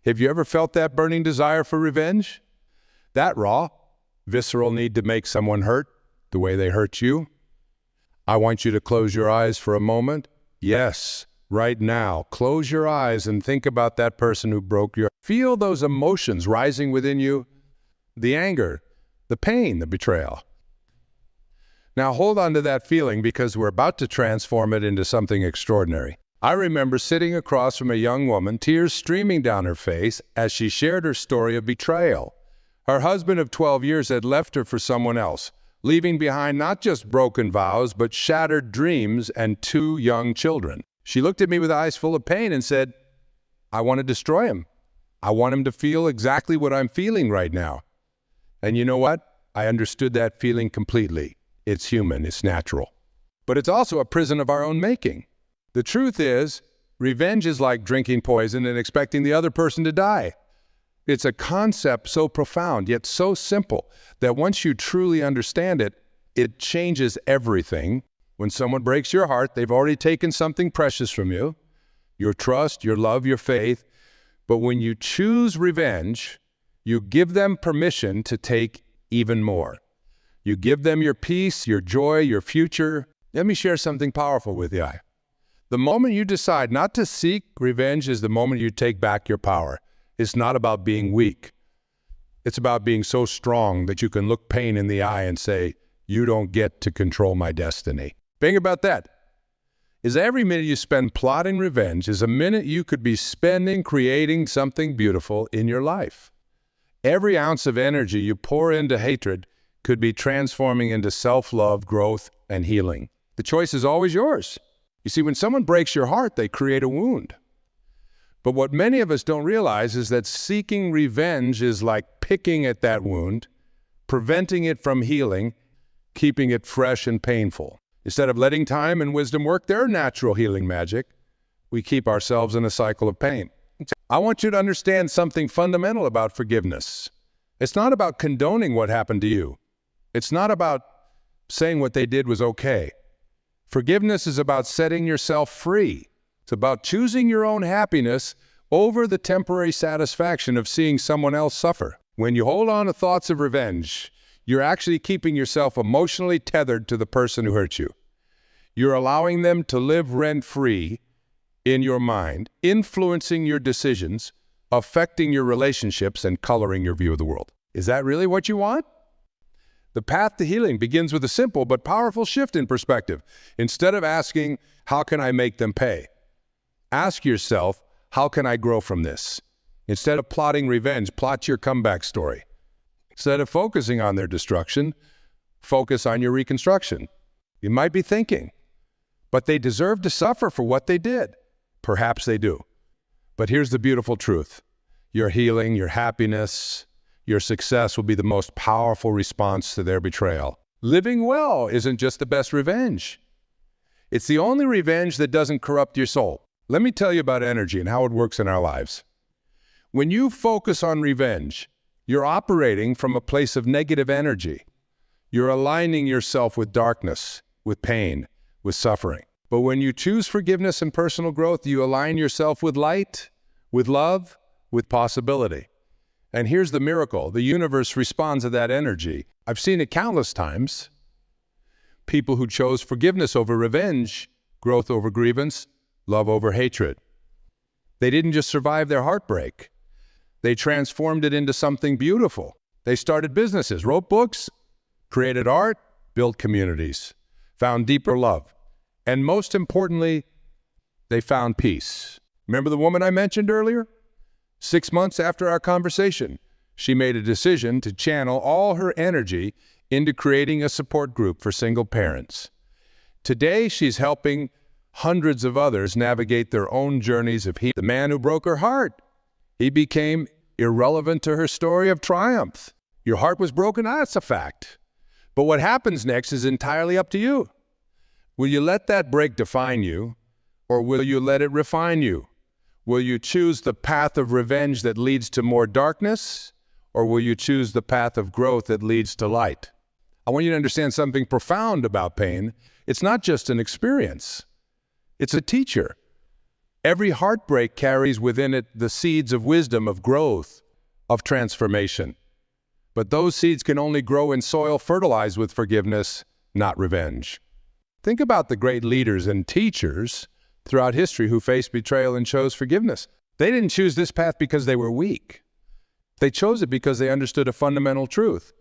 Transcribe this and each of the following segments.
Have you ever felt that burning desire for revenge? That raw, visceral need to make someone hurt the way they hurt you? I want you to close your eyes for a moment. Yes, right now, close your eyes and think about that person who broke your... Feel those emotions rising within you, the anger, the pain, the betrayal. Now hold on to that feeling because we're about to transform it into something extraordinary. I remember sitting across from a young woman, tears streaming down her face as she shared her story of betrayal. Her husband of 12 years had left her for someone else, leaving behind not just broken vows, but shattered dreams and 2 young children. She looked at me with eyes full of pain and said, I want to destroy him. I want him to feel exactly what I'm feeling right now. And you know what? I understood that feeling completely. It's human, it's natural. But it's also a prison of our own making. The truth is, revenge is like drinking poison and expecting the other person to die. It's a concept so profound, yet so simple, that once you truly understand it, it changes everything. When someone breaks your heart, they've already taken something precious from you, your trust, your love, your faith. But when you choose revenge, you give them permission to take even more. You give them your peace, your joy, your future. Let me share something powerful with you. The moment you decide not to seek revenge is the moment you take back your power. It's not about being weak. It's about being so strong that you can look pain in the eye and say, you don't get to control my destiny. Think about that. Is every minute you spend plotting revenge is a minute you could be spending creating something beautiful in your life. Every ounce of energy you pour into hatred could be transforming into self-love, growth, and healing. The choice is always yours. You see, when someone breaks your heart, they create a wound. But what many of us don't realize is that seeking revenge is like picking at that wound, preventing it from healing, keeping it fresh and painful. Instead of letting time and wisdom work their natural healing magic, we keep ourselves in a cycle of pain. I want you to understand something fundamental about forgiveness. It's not about condoning what happened to you. It's not about saying what they did was okay. Forgiveness is about setting yourself free. It's about choosing your own happiness over the temporary satisfaction of seeing someone else suffer. When you hold on to thoughts of revenge, you're actually keeping yourself emotionally tethered to the person who hurt you. You're allowing them to live rent-free in your mind, influencing your decisions, affecting your relationships, and coloring your view of the world. Is that really what you want? The path to healing begins with a simple but powerful shift in perspective. Instead of asking, how can I make them pay? Ask yourself, how can I grow from this? Instead of plotting revenge, plot your comeback story. Instead of focusing on their destruction, focus on your reconstruction. You might be thinking, but they deserve to suffer for what they did. Perhaps they do. But here's the beautiful truth. Your healing, your happiness, your success will be the most powerful response to their betrayal. Living well isn't just the best revenge. It's the only revenge that doesn't corrupt your soul. Let me tell you about energy and how it works in our lives. When you focus on revenge, you're operating from a place of negative energy. You're aligning yourself with darkness, with pain, with suffering. But when you choose forgiveness and personal growth, you align yourself with light, with love, with possibility. And here's the miracle. The universe responds to that energy. I've seen it countless times. People who chose forgiveness over revenge, growth over grievance, love over hatred. They didn't just survive their heartbreak. They transformed it into something beautiful. They started businesses, wrote books, created art, built communities, found deeper love. And most importantly, they found peace. Remember the woman I mentioned earlier? 6 months after our conversation, she made a decision to channel all her energy into creating a support group for single parents. Today, she's helping hundreds of others navigate their own journeys of healing. The man who broke her heart, he became irrelevant to her story of triumph. Your heart was broken? That's a fact. But what happens next is entirely up to you. Will you let that break define you, or will you let it refine you? Will you choose the path of revenge that leads to more darkness, or will you choose the path of growth that leads to light? I want you to understand something profound about pain. It's not just an experience. It's a teacher. Every heartbreak carries within it the seeds of wisdom, of growth, of transformation. But those seeds can only grow in soil fertilized with forgiveness, not revenge. Think about the great leaders and teachers throughout history who faced betrayal and chose forgiveness. They didn't choose this path because they were weak. They chose it because they understood a fundamental truth.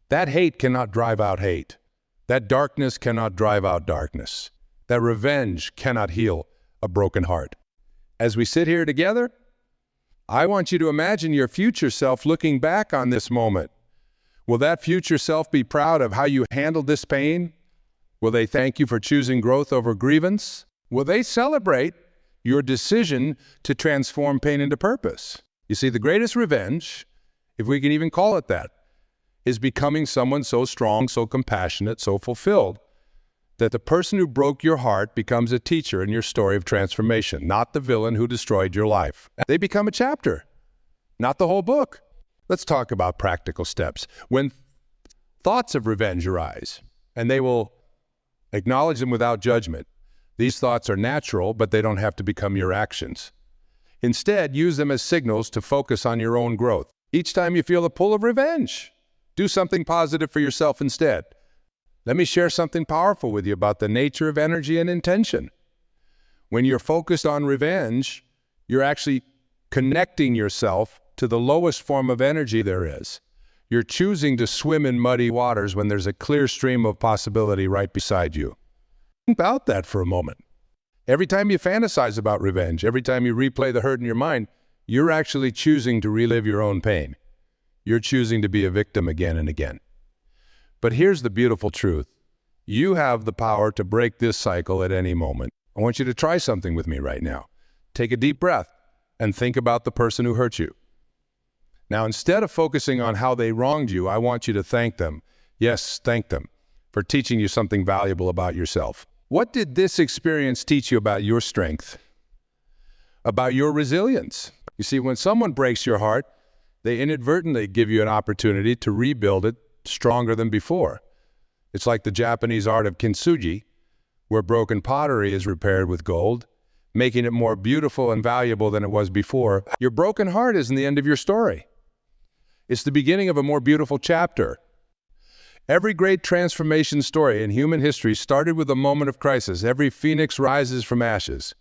That hate cannot drive out hate. That darkness cannot drive out darkness. That revenge cannot heal a broken heart. As we sit here together, I want you to imagine your future self looking back on this moment. Will that future self be proud of how you handled this pain? Will they thank you for choosing growth over grievance? Will they celebrate your decision to transform pain into purpose? You see, the greatest revenge, if we can even call it that, is becoming someone so strong, so compassionate, so fulfilled, that the person who broke your heart becomes a teacher in your story of transformation, not the villain who destroyed your life. They become a chapter, not the whole book. Let's talk about practical steps. When thoughts of revenge arise, and they will acknowledge them without judgment, these thoughts are natural, but they don't have to become your actions. Instead, use them as signals to focus on your own growth. Each time you feel the pull of revenge, do something positive for yourself instead. Let me share something powerful with you about the nature of energy and intention. When you're focused on revenge, you're actually connecting yourself to the lowest form of energy there is. You're choosing to swim in muddy waters when there's a clear stream of possibility right beside you. Think about that for a moment. Every time you fantasize about revenge, every time you replay the hurt in your mind, you're actually choosing to relive your own pain. You're choosing to be a victim again and again. But here's the beautiful truth. You have the power to break this cycle at any moment. I want you to try something with me right now. Take a deep breath and think about the person who hurt you. Now, instead of focusing on how they wronged you, I want you to thank them. Yes, thank them for teaching you something valuable about yourself. What did this experience teach you about your strength, about your resilience? You see, when someone breaks your heart, they inadvertently give you an opportunity to rebuild it stronger than before. It's like the Japanese art of kintsugi, where broken pottery is repaired with gold, making it more beautiful and valuable than it was before. Your broken heart isn't the end of your story. It's the beginning of a more beautiful chapter. Every great transformation story in human history started with a moment of crisis. Every phoenix rises from ashes.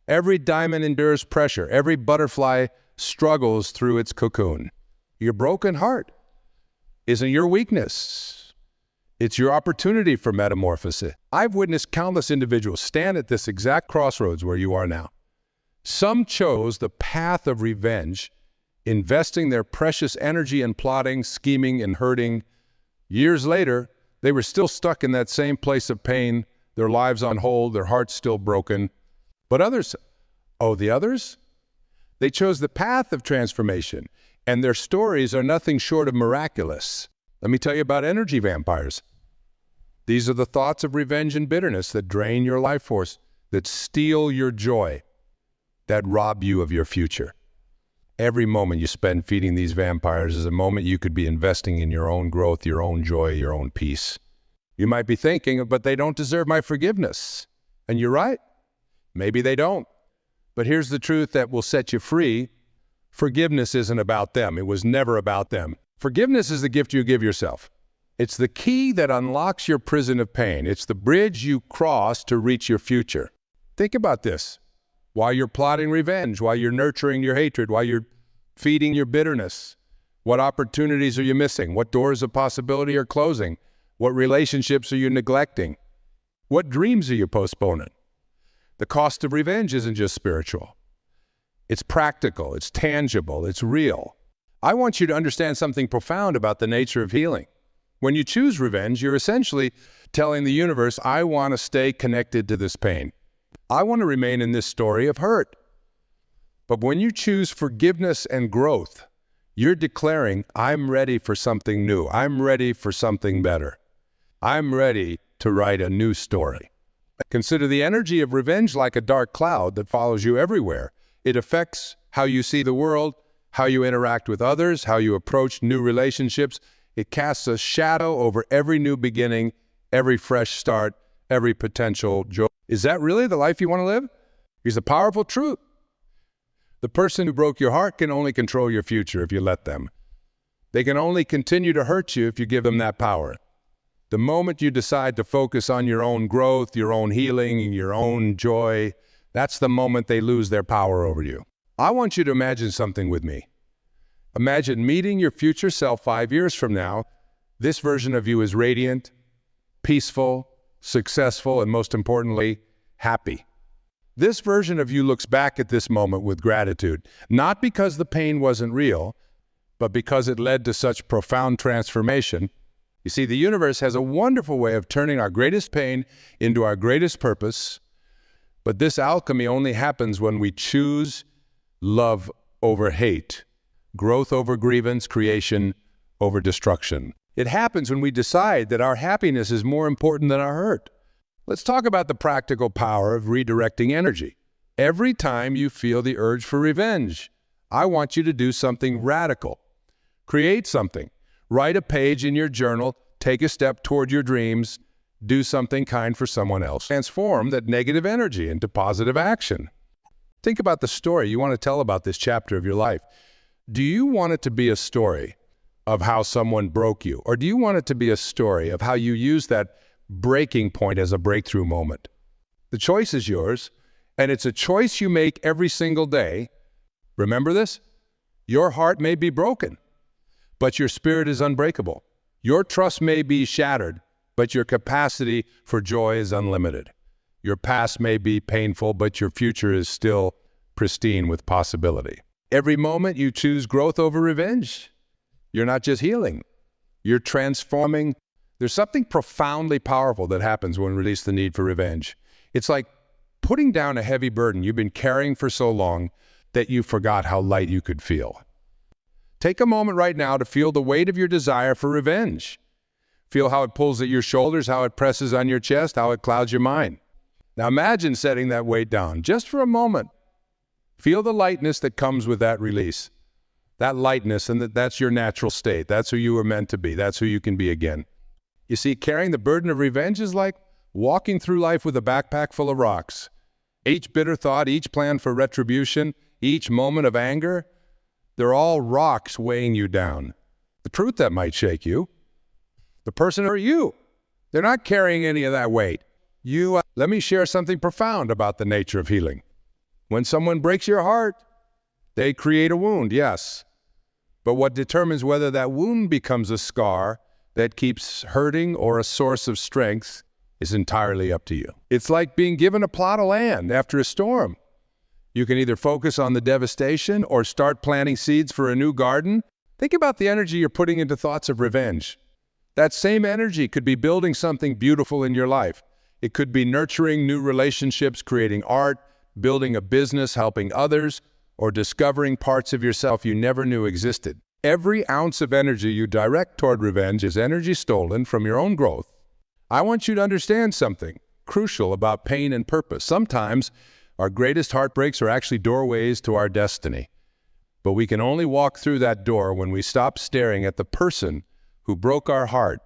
Every diamond endures pressure. Every butterfly struggles through its cocoon. Your broken heart isn't your weakness. It's your opportunity for metamorphosis. I've witnessed countless individuals stand at this exact crossroads where you are now. Some chose the path of revenge, investing their precious energy in plotting, scheming, and hurting. Years later, they were still stuck in that same place of pain, their lives on hold, their hearts still broken. But others, the others? They chose the path of transformation, and their stories are nothing short of miraculous. Let me tell you about energy vampires. These are the thoughts of revenge and bitterness that drain your life force, that steal your joy, that rob you of your future. Every moment you spend feeding these vampires is a moment you could be investing in your own growth, your own joy, your own peace. You might be thinking, but they don't deserve my forgiveness. And you're right. Maybe they don't. But here's the truth that will set you free. Forgiveness isn't about them. It was never about them. Forgiveness is the gift you give yourself. It's the key that unlocks your prison of pain. It's the bridge you cross to reach your future. Think about this. While you're plotting revenge, while you're nurturing your hatred, while you're feeding your bitterness, what opportunities are you missing? What doors of possibility are closing? What relationships are you neglecting? What dreams are you postponing? The cost of revenge isn't just spiritual. It's practical, it's tangible, it's real. I want you to understand something profound about the nature of healing. When you choose revenge, you're essentially telling the universe, I want to stay connected to this pain. I want to remain in this story of hurt. But when you choose forgiveness and growth, you're declaring, I'm ready for something new. I'm ready for something better. I'm ready to write a new story. Consider the energy of revenge like a dark cloud that follows you everywhere. It affects how you see the world, how you interact with others, how you approach new relationships. It casts a shadow over every new beginning, every fresh start, every potential joy. Is that really the life you want to live? Here's a powerful truth. The person who broke your heart can only control your future if you let them. They can only continue to hurt you if you give them that power. The moment you decide to focus on your own growth, your own healing, your own joy, that's the moment they lose their power over you. I want you to imagine something with me. Imagine meeting your future self 5 years from now. This version of you is radiant, peaceful, successful, and most importantly, happy. This version of you looks back at this moment with gratitude, not because the pain wasn't real, but because it led to such profound transformation. You see, the universe has a wonderful way of turning our greatest pain into our greatest purpose, but this alchemy only happens when we choose love over hate, growth over grievance, creation over destruction. It happens when we decide that our happiness is more important than our hurt. Let's talk about the practical power of redirecting energy. Every time you feel the urge for revenge, I want you to do something radical. Create something. Write a page in your journal, take a step toward your dreams, do something kind for someone else. Transform that negative energy into positive action. Think about the story you want to tell about this chapter of your life. Do you want it to be a story of how someone broke you? Or do you want it to be a story of how you use that breaking point as a breakthrough moment? The choice is yours, and it's a choice you make every single day. Remember this? Your heart may be broken, but your spirit is unbreakable. Your trust may be shattered, but your capacity for joy is unlimited. Your past may be painful, but your future is still pristine with possibility. Every moment you choose growth over revenge, you're not just healing, you're transforming. There's something profoundly powerful that happens when we release the need for revenge. It's like putting down a heavy burden you've been carrying for so long that you forgot how light you could feel. Take a moment right now to feel the weight of your desire for revenge. Feel how it pulls at your shoulders, how it presses on your chest, how it clouds your mind. Now imagine setting that weight down just for a moment. Feel the lightness that comes with that release. That lightness, and that's your natural state. That's who you were meant to be. That's who you can be again. You see, carrying the burden of revenge is like walking through life with a backpack full of rocks. Each bitter thought, each plan for retribution, each moment of anger, they're all rocks weighing you down. The truth that might shake you, the person or you, they're not carrying any of that weight. Let me share something profound about the nature of healing. When someone breaks your heart, they create a wound, yes. But what determines whether that wound becomes a scar that keeps hurting or a source of strength is entirely up to you. It's like being given a plot of land after a storm. You can either focus on the devastation or start planting seeds for a new garden. Think about the energy you're putting into thoughts of revenge. That same energy could be building something beautiful in your life. It could be nurturing new relationships, creating art, building a business, helping others, or discovering parts of yourself you never knew existed. Every ounce of energy you direct toward revenge is energy stolen from your own growth. I want you to understand something crucial about pain and purpose. Sometimes our greatest heartbreaks are actually doorways to our destiny. But we can only walk through that door when we stop staring at the person who broke our heart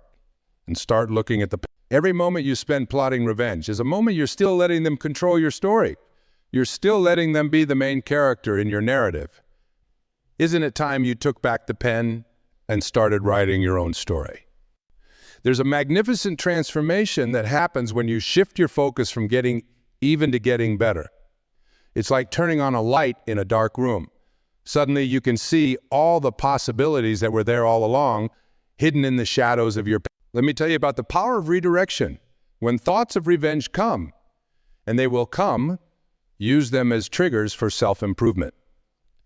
and start looking at the pain. Every moment you spend plotting revenge is a moment you're still letting them control your story. You're still letting them be the main character in your narrative. Isn't it time you took back the pen and started writing your own story? There's a magnificent transformation that happens when you shift your focus from getting even to getting better. It's like turning on a light in a dark room. Suddenly you can see all the possibilities that were there all along, hidden in the shadows of your past. Let me tell you about the power of redirection. When thoughts of revenge come, and they will come, use them as triggers for self-improvement.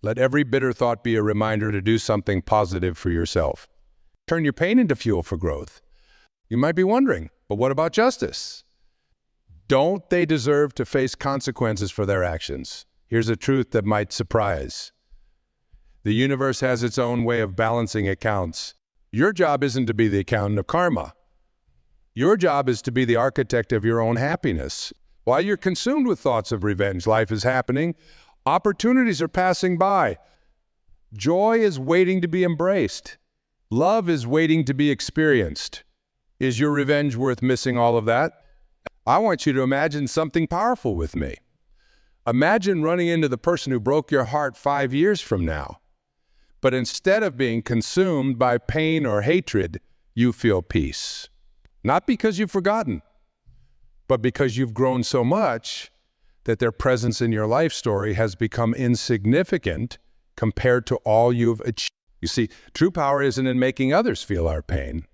Let every bitter thought be a reminder to do something positive for yourself. Turn your pain into fuel for growth. You might be wondering, but what about justice? Don't they deserve to face consequences for their actions? Here's a truth that might surprise. The universe has its own way of balancing accounts. Your job isn't to be the accountant of karma. Your job is to be the architect of your own happiness. While you're consumed with thoughts of revenge, life is happening. Opportunities are passing by. Joy is waiting to be embraced. Love is waiting to be experienced. Is your revenge worth missing all of that? I want you to imagine something powerful with me. Imagine running into the person who broke your heart 5 years from now. But instead of being consumed by pain or hatred, you feel peace. Not because you've forgotten, but because you've grown so much that their presence in your life story has become insignificant compared to all you've achieved. You see, true power isn't in making others feel our pain.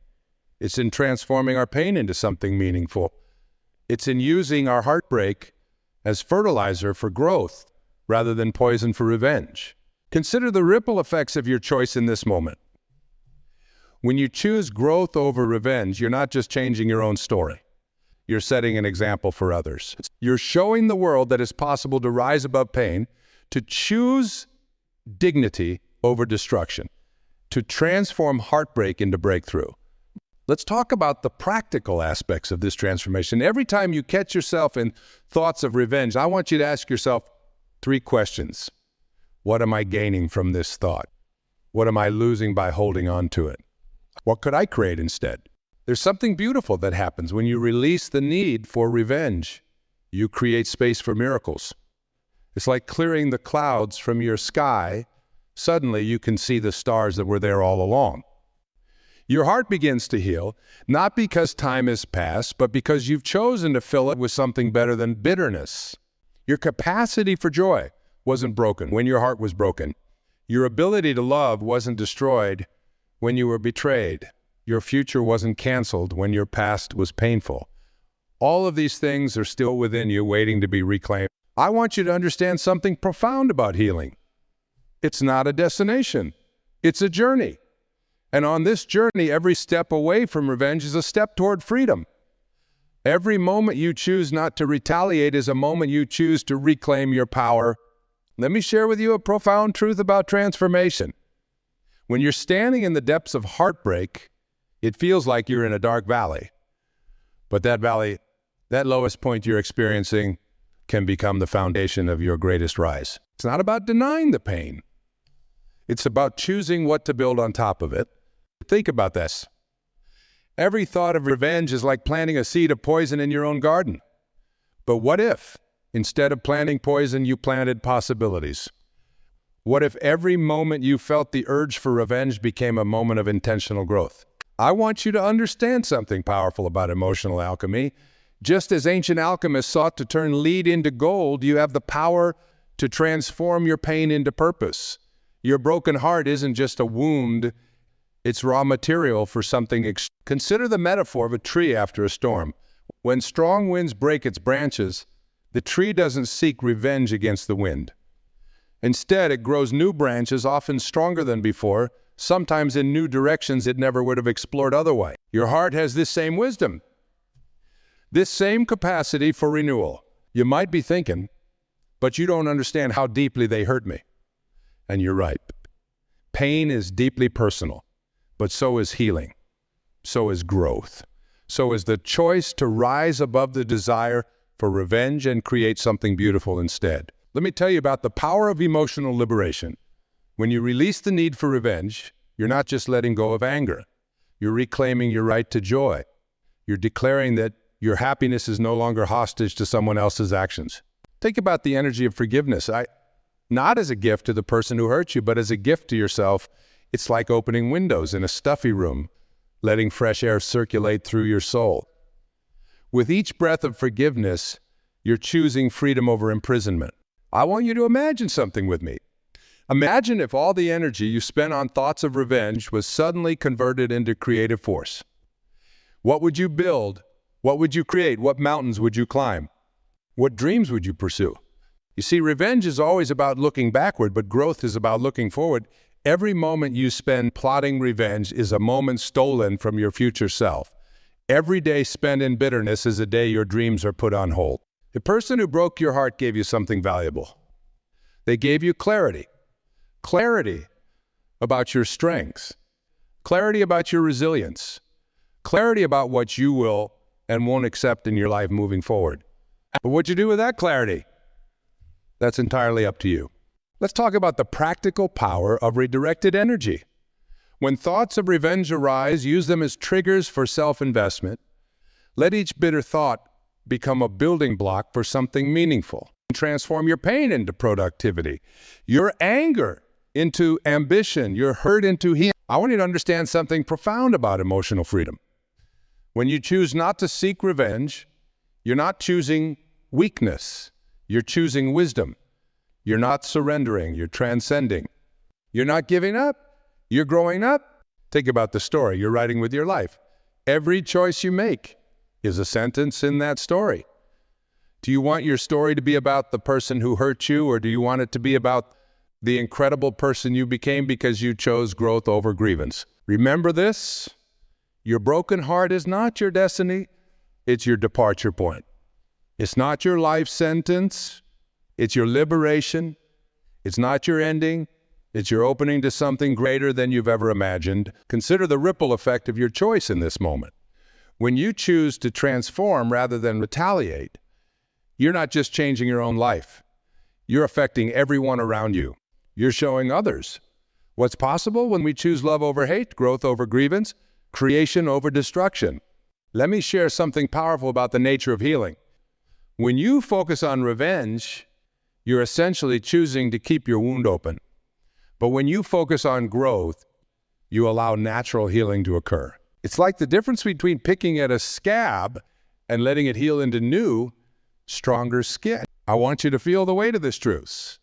It's in transforming our pain into something meaningful. It's in using our heartbreak as fertilizer for growth rather than poison for revenge. Consider the ripple effects of your choice in this moment. When you choose growth over revenge, you're not just changing your own story. You're setting an example for others. You're showing the world that it's possible to rise above pain, to choose dignity over destruction, to transform heartbreak into breakthrough. Let's talk about the practical aspects of this transformation. Every time you catch yourself in thoughts of revenge, I want you to ask yourself 3 questions. What am I gaining from this thought? What am I losing by holding on to it? What could I create instead? There's something beautiful that happens when you release the need for revenge. You create space for miracles. It's like clearing the clouds from your sky. Suddenly you can see the stars that were there all along. Your heart begins to heal, not because time has passed, but because you've chosen to fill it with something better than bitterness. Your capacity for joy wasn't broken when your heart was broken. Your ability to love wasn't destroyed when you were betrayed. Your future wasn't canceled when your past was painful. All of these things are still within you, waiting to be reclaimed. I want you to understand something profound about healing. It's not a destination. It's a journey. And on this journey, every step away from revenge is a step toward freedom. Every moment you choose not to retaliate is a moment you choose to reclaim your power. Let me share with you a profound truth about transformation. When you're standing in the depths of heartbreak, it feels like you're in a dark valley. But that valley, that lowest point you're experiencing, can become the foundation of your greatest rise. It's not about denying the pain. It's about choosing what to build on top of it. Think about this. Every thought of revenge is like planting a seed of poison in your own garden. But what if, instead of planting poison, you planted possibilities? What if every moment you felt the urge for revenge became a moment of intentional growth? I want you to understand something powerful about emotional alchemy. Just as ancient alchemists sought to turn lead into gold, you have the power to transform your pain into purpose. Your broken heart isn't just a wound, it's raw material for something. Consider the metaphor of a tree after a storm. When strong winds break its branches, the tree doesn't seek revenge against the wind. Instead, it grows new branches, often stronger than before, sometimes in new directions it never would have explored otherwise. Your heart has this same wisdom, this same capacity for renewal. You might be thinking, but you don't understand how deeply they hurt me. And you're right. Pain is deeply personal, but so is healing. So is growth. So is the choice to rise above the desire for revenge and create something beautiful instead. Let me tell you about the power of emotional liberation. When you release the need for revenge, you're not just letting go of anger. You're reclaiming your right to joy. You're declaring that your happiness is no longer hostage to someone else's actions. Think about the energy of forgiveness. Not as a gift to the person who hurt you, but as a gift to yourself. It's like opening windows in a stuffy room, letting fresh air circulate through your soul. With each breath of forgiveness, you're choosing freedom over imprisonment. I want you to imagine something with me. Imagine if all the energy you spent on thoughts of revenge was suddenly converted into creative force. What would you build? What would you create? What mountains would you climb? What dreams would you pursue? You see, revenge is always about looking backward, but growth is about looking forward. Every moment you spend plotting revenge is a moment stolen from your future self. Every day spent in bitterness is a day your dreams are put on hold. The person who broke your heart gave you something valuable. They gave you clarity. Clarity about your strengths. Clarity about your resilience. Clarity about what you will and won't accept in your life moving forward. But what you do with that clarity, that's entirely up to you. Let's talk about the practical power of redirected energy. When thoughts of revenge arise, use them as triggers for self-investment. Let each bitter thought become a building block for something meaningful. Transform your pain into productivity, your anger into ambition, your hurt into healing. I want you to understand something profound about emotional freedom. When you choose not to seek revenge, you're not choosing weakness. You're choosing wisdom. You're not surrendering. You're transcending. You're not giving up. You're growing up. Think about the story you're writing with your life. Every choice you make is a sentence in that story. Do you want your story to be about the person who hurt you, or do you want it to be about the incredible person you became because you chose growth over grievance? Remember this: your broken heart is not your destiny, it's your departure point. It's not your life sentence, it's your liberation. It's not your ending, it's your opening to something greater than you've ever imagined. Consider the ripple effect of your choice in this moment. When you choose to transform rather than retaliate, you're not just changing your own life. You're affecting everyone around you. You're showing others what's possible when we choose love over hate, growth over grievance, creation over destruction. Let me share something powerful about the nature of healing. When you focus on revenge, you're essentially choosing to keep your wound open. But when you focus on growth, you allow natural healing to occur. It's like the difference between picking at a scab and letting it heal into new, stronger skin. I want you to feel the weight of this truth.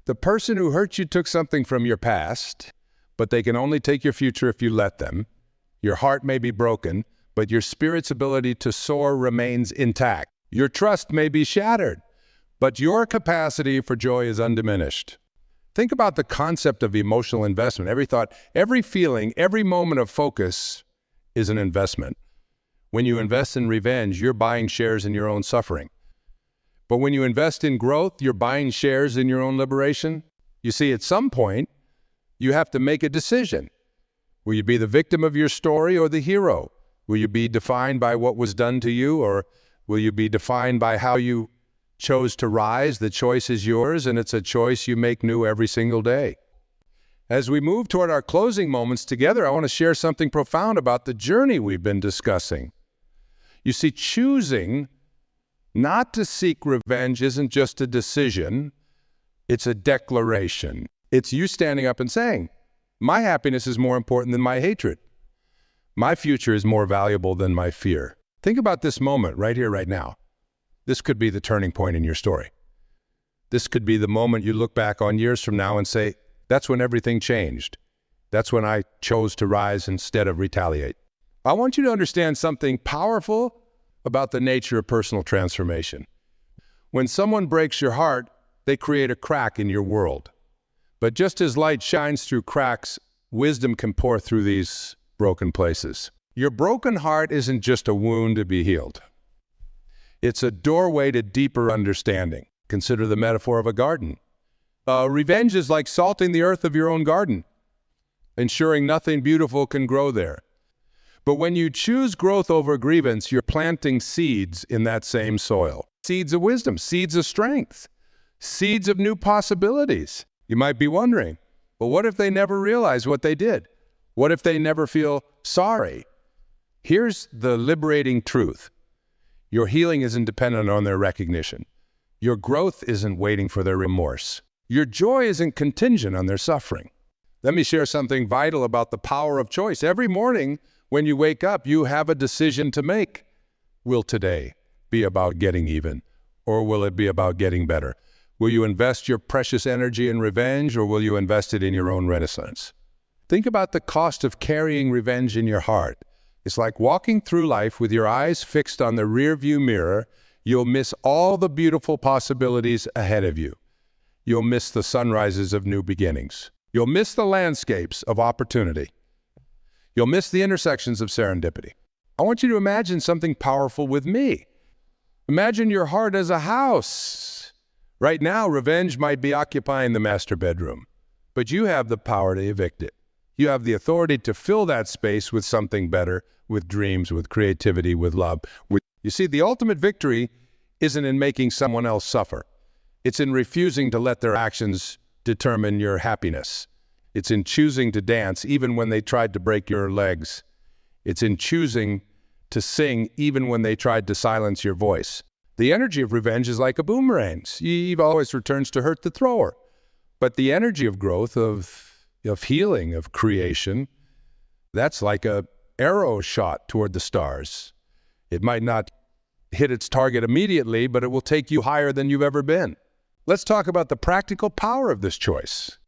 The person who hurt you took something from your past, but they can only take your future if you let them. Your heart may be broken, but your spirit's ability to soar remains intact. Your trust may be shattered, but your capacity for joy is undiminished. Think about the concept of emotional investment. Every thought, every feeling, every moment of focus is an investment. When you invest in revenge, you're buying shares in your own suffering. But when you invest in growth, you're buying shares in your own liberation. You see, at some point, you have to make a decision. Will you be the victim of your story or the hero? Will you be defined by what was done to you, or will you be defined by how you chose to rise? The choice is yours, and it's a choice you make new every single day. As we move toward our closing moments together, I want to share something profound about the journey we've been discussing. You see, choosing not to seek revenge isn't just a decision, it's a declaration. It's you standing up and saying, my happiness is more important than my hatred. My future is more valuable than my fear. Think about this moment right here, right now. This could be the turning point in your story. This could be the moment you look back on years from now and say, that's when everything changed. That's when I chose to rise instead of retaliate. I want you to understand something powerful about the nature of personal transformation. When someone breaks your heart, they create a crack in your world. But just as light shines through cracks, wisdom can pour through these broken places. Your broken heart isn't just a wound to be healed. It's a doorway to deeper understanding. Consider the metaphor of a garden. Revenge is like salting the earth of your own garden, ensuring nothing beautiful can grow there. But when you choose growth over grievance, you're planting seeds in that same soil. Seeds of wisdom, seeds of strength, seeds of new possibilities. You might be wondering, well, what if they never realize what they did? What if they never feel sorry? Here's the liberating truth. Your healing isn't dependent on their recognition. Your growth isn't waiting for their remorse. Your joy isn't contingent on their suffering. Let me share something vital about the power of choice. Every morning when you wake up, you have a decision to make. Will today be about getting even, or will it be about getting better? Will you invest your precious energy in revenge, or will you invest it in your own renaissance? Think about the cost of carrying revenge in your heart. It's like walking through life with your eyes fixed on the rearview mirror. You'll miss all the beautiful possibilities ahead of you. You'll miss the sunrises of new beginnings. You'll miss the landscapes of opportunity. You'll miss the intersections of serendipity. I want you to imagine something powerful with me. Imagine your heart as a house. Right now, revenge might be occupying the master bedroom, but you have the power to evict it. You have the authority to fill that space with something better, with dreams, with creativity, with love. You see, the ultimate victory isn't in making someone else suffer. It's in refusing to let their actions determine your happiness. It's in choosing to dance even when they tried to break your legs. It's in choosing to sing even when they tried to silence your voice. The energy of revenge is like a boomerang. Eve always returns to hurt the thrower. But the energy of growth, of healing, of creation, that's like a arrow shot toward the stars. It might not hit its target immediately, but it will take you higher than you've ever been. Let's talk about the practical power of this choice.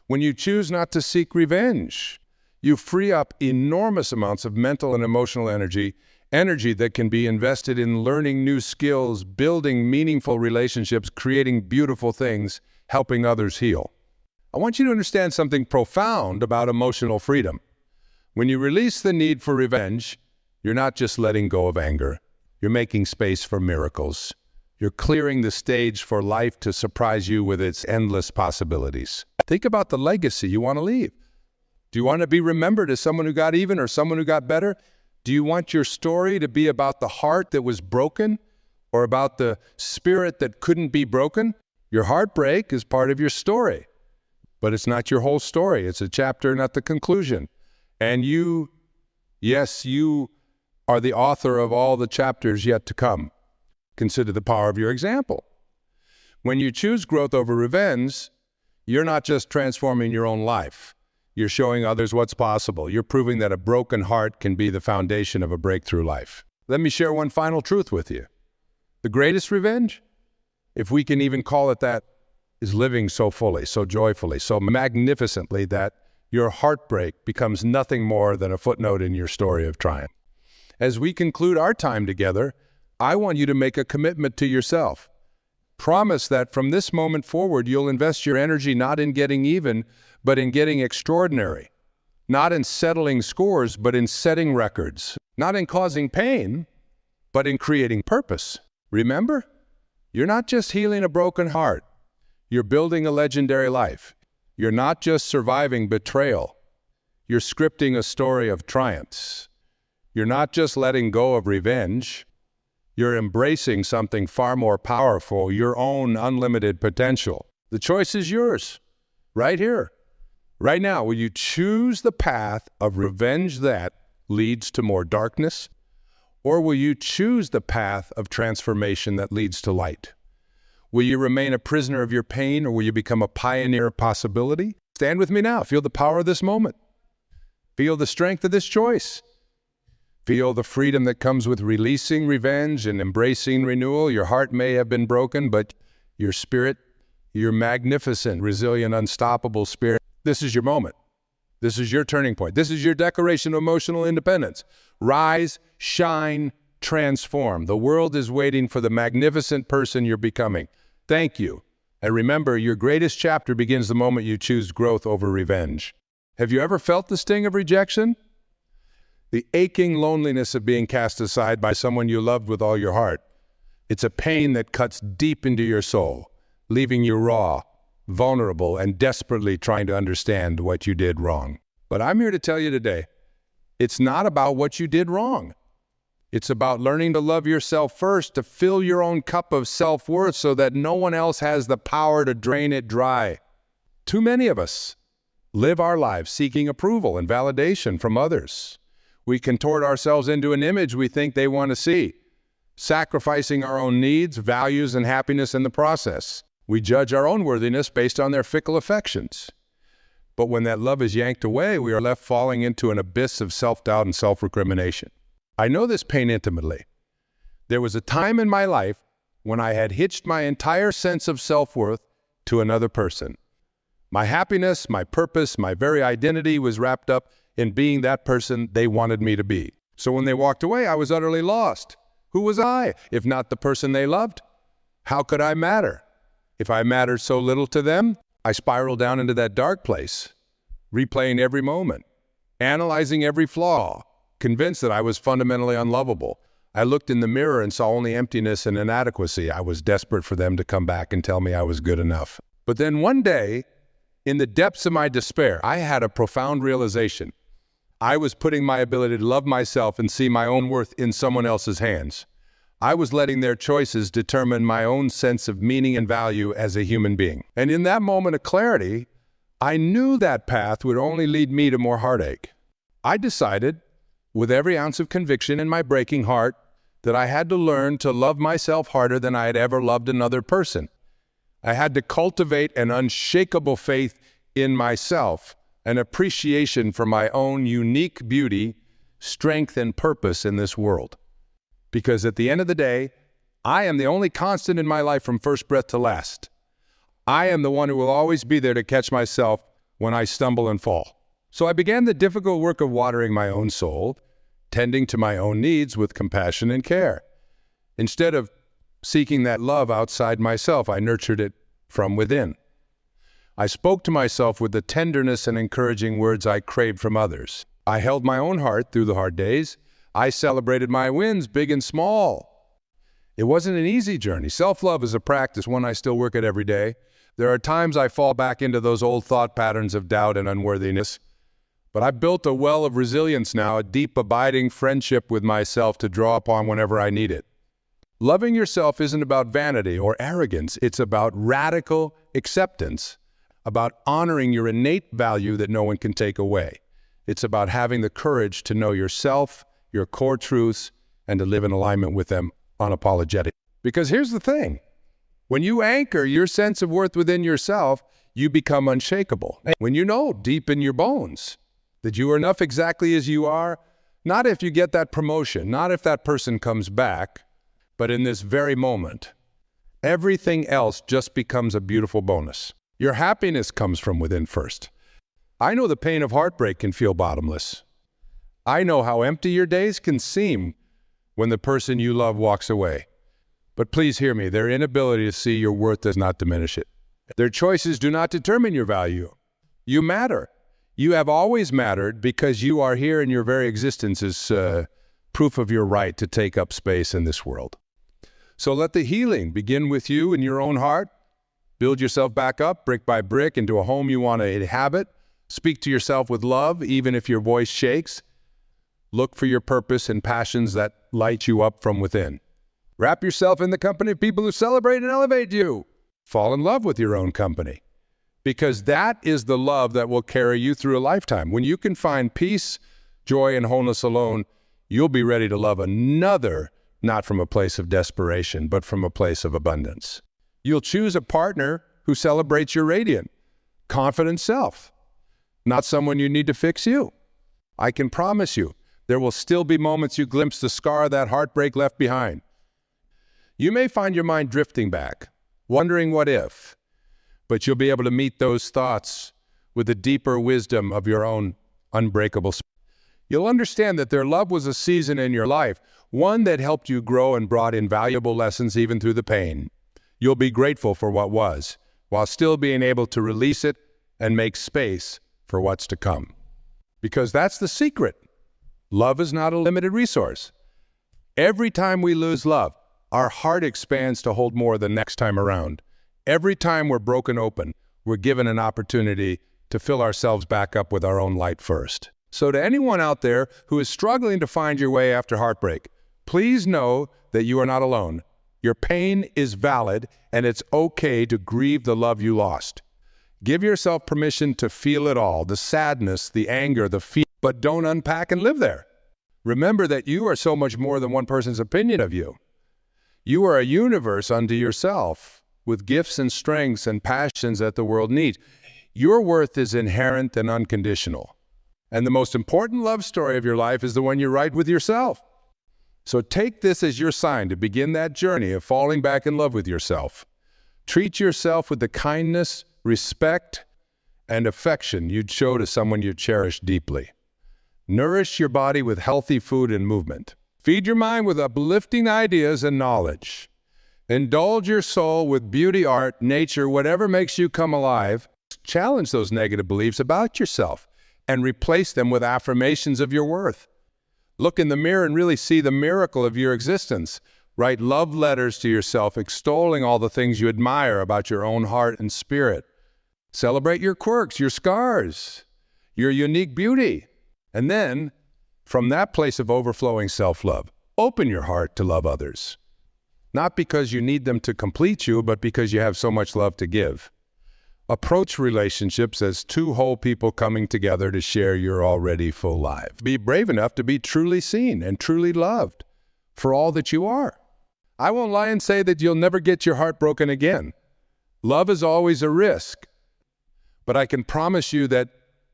When you choose not to seek revenge, you free up enormous amounts of mental and emotional energy that can be invested in learning new skills, building meaningful relationships, creating beautiful things, helping others heal. I want you to understand something profound about emotional freedom. When you release the need for revenge, you're not just letting go of anger. You're making space for miracles. You're clearing the stage for life to surprise you with its endless possibilities. Think about the legacy you want to leave. Do you want to be remembered as someone who got even or someone who got better? Do you want your story to be about the heart that was broken or about the spirit that couldn't be broken? Your heartbreak is part of your story, but it's not your whole story. It's a chapter, not the conclusion. And you are the author of all the chapters yet to come. Consider the power of your example. When you choose growth over revenge, you're not just transforming your own life. You're showing others what's possible. You're proving that a broken heart can be the foundation of a breakthrough life. Let me share one final truth with you. The greatest revenge, if we can even call it that, is living so fully, so joyfully, so magnificently that your heartbreak becomes nothing more than a footnote in your story of triumph. As we conclude our time together, I want you to make a commitment to yourself. Promise that from this moment forward, you'll invest your energy not in getting even, but in getting extraordinary. Not in settling scores, but in setting records. Not in causing pain, but in creating purpose. Remember, you're not just healing a broken heart. You're building a legendary life. You're not just surviving betrayal. You're scripting a story of triumphs. You're not just letting go of revenge. You're embracing something far more powerful, your own unlimited potential. The choice is yours, right here, right now. Will you choose the path of revenge that leads to more darkness, or will you choose the path of transformation that leads to light? Will you remain a prisoner of your pain, or will you become a pioneer of possibility? Stand with me now. Feel the power of this moment. Feel the strength of this choice. Feel the freedom that comes with releasing revenge and embracing renewal. Your heart may have been broken, but your spirit, your magnificent, resilient, unstoppable spirit, this is your moment. This is your turning point. This is your declaration of emotional independence. Rise, shine, transform. The world is waiting for the magnificent person you're becoming. Thank you. And remember, your greatest chapter begins the moment you choose growth over revenge. Have you ever felt the sting of rejection? The aching loneliness of being cast aside by someone you loved with all your heart. It's a pain that cuts deep into your soul, leaving you raw, vulnerable, and desperately trying to understand what you did wrong. But I'm here to tell you today, it's not about what you did wrong. It's about learning to love yourself first, to fill your own cup of self-worth so that no one else has the power to drain it dry. Too many of us live our lives seeking approval and validation from others. We contort ourselves into an image we think they want to see, sacrificing our own needs, values, and happiness in the process. We judge our own worthiness based on their fickle affections. But when that love is yanked away, we are left falling into an abyss of self-doubt and self-recrimination. I know this pain intimately. There was a time in my life when I had hitched my entire sense of self-worth to another person. My happiness, my purpose, my very identity was wrapped up in being that person they wanted me to be. So when they walked away, I was utterly lost. Who was I, if not the person they loved? How could I matter? If I mattered so little to them, I spiraled down into that dark place, replaying every moment, analyzing every flaw, convinced that I was fundamentally unlovable. I looked in the mirror and saw only emptiness and inadequacy. I was desperate for them to come back and tell me I was good enough. But then one day, in the depths of my despair, I had a profound realization. I was putting my ability to love myself and see my own worth in someone else's hands. I was letting their choices determine my own sense of meaning and value as a human being. And in that moment of clarity, I knew that path would only lead me to more heartache. I decided, with every ounce of conviction in my breaking heart, that I had to learn to love myself harder than I had ever loved another person. I had to cultivate an unshakable faith in myself, an appreciation for my own unique beauty, strength, and purpose in this world. Because at the end of the day, I am the only constant in my life from first breath to last. I am the one who will always be there to catch myself when I stumble and fall. So I began the difficult work of watering my own soul, tending to my own needs with compassion and care. Instead of seeking that love outside myself, I nurtured it from within. I spoke to myself with the tenderness and encouraging words I craved from others. I held my own heart through the hard days. I celebrated my wins, big and small. It wasn't an easy journey. Self-love is a practice, one I still work at every day. There are times I fall back into those old thought patterns of doubt and unworthiness. But I've built a well of resilience now, a deep, abiding friendship with myself to draw upon whenever I need it. Loving yourself isn't about vanity or arrogance. It's about radical acceptance, about honoring your innate value that no one can take away. It's about having the courage to know yourself, your core truths, and to live in alignment with them unapologetically. Because here's the thing. When you anchor your sense of worth within yourself, you become unshakable. When you know deep in your bones that you are enough exactly as you are, not if you get that promotion, not if that person comes back, but in this very moment, everything else just becomes a beautiful bonus. Your happiness comes from within first. I know the pain of heartbreak can feel bottomless. I know how empty your days can seem when the person you love walks away. But please hear me, their inability to see your worth does not diminish it. Their choices do not determine your value. You matter. You have always mattered because you are here and your very existence is proof of your right to take up space in this world. So let the healing begin with you in your own heart. Build yourself back up brick by brick into a home you want to inhabit. Speak to yourself with love, even if your voice shakes. Look for your purpose and passions that light you up from within. Wrap yourself in the company of people who celebrate and elevate you. Fall in love with your own company. Because that is the love that will carry you through a lifetime. When you can find peace, joy, and wholeness alone, you'll be ready to love another, not from a place of desperation, but from a place of abundance. You'll choose a partner who celebrates your radiant, confident self, not someone you need to fix you. I can promise you, there will still be moments you glimpse the scar that heartbreak left behind. You may find your mind drifting back, wondering what if, but you'll be able to meet those thoughts with the deeper wisdom of your own unbreakable spirit. You'll understand that their love was a season in your life, one that helped you grow and brought invaluable lessons even through the pain. You'll be grateful for what was, while still being able to release it and make space for what's to come. Because that's the secret. Love is not a limited resource. Every time we lose love, our heart expands to hold more the next time around. Every time we're broken open, we're given an opportunity to fill ourselves back up with our own light first. So to anyone out there who is struggling to find your way after heartbreak, please know that you are not alone. Your pain is valid, and it's okay to grieve the love you lost. Give yourself permission to feel it all, the sadness, the anger, the fear, but don't unpack and live there. Remember that you are so much more than one person's opinion of you. You are a universe unto yourself, with gifts and strengths and passions that the world needs. Your worth is inherent and unconditional. And the most important love story of your life is the one you write with yourself. So take this as your sign to begin that journey of falling back in love with yourself. Treat yourself with the kindness, respect, and affection you'd show to someone you cherish deeply. Nourish your body with healthy food and movement. Feed your mind with uplifting ideas and knowledge. Indulge your soul with beauty, art, nature, whatever makes you come alive. Challenge those negative beliefs about yourself and replace them with affirmations of your worth. Look in the mirror and really see the miracle of your existence. Write love letters to yourself, extolling all the things you admire about your own heart and spirit. Celebrate your quirks, your scars, your unique beauty. And then, from that place of overflowing self-love, open your heart to love others. Not because you need them to complete you, but because you have so much love to give. Approach relationships as two whole people coming together to share your already full life. Be brave enough to be truly seen and truly loved. for all that you are. I won't lie and say that you'll never get your heart broken again. Love is always a risk. But I can promise you that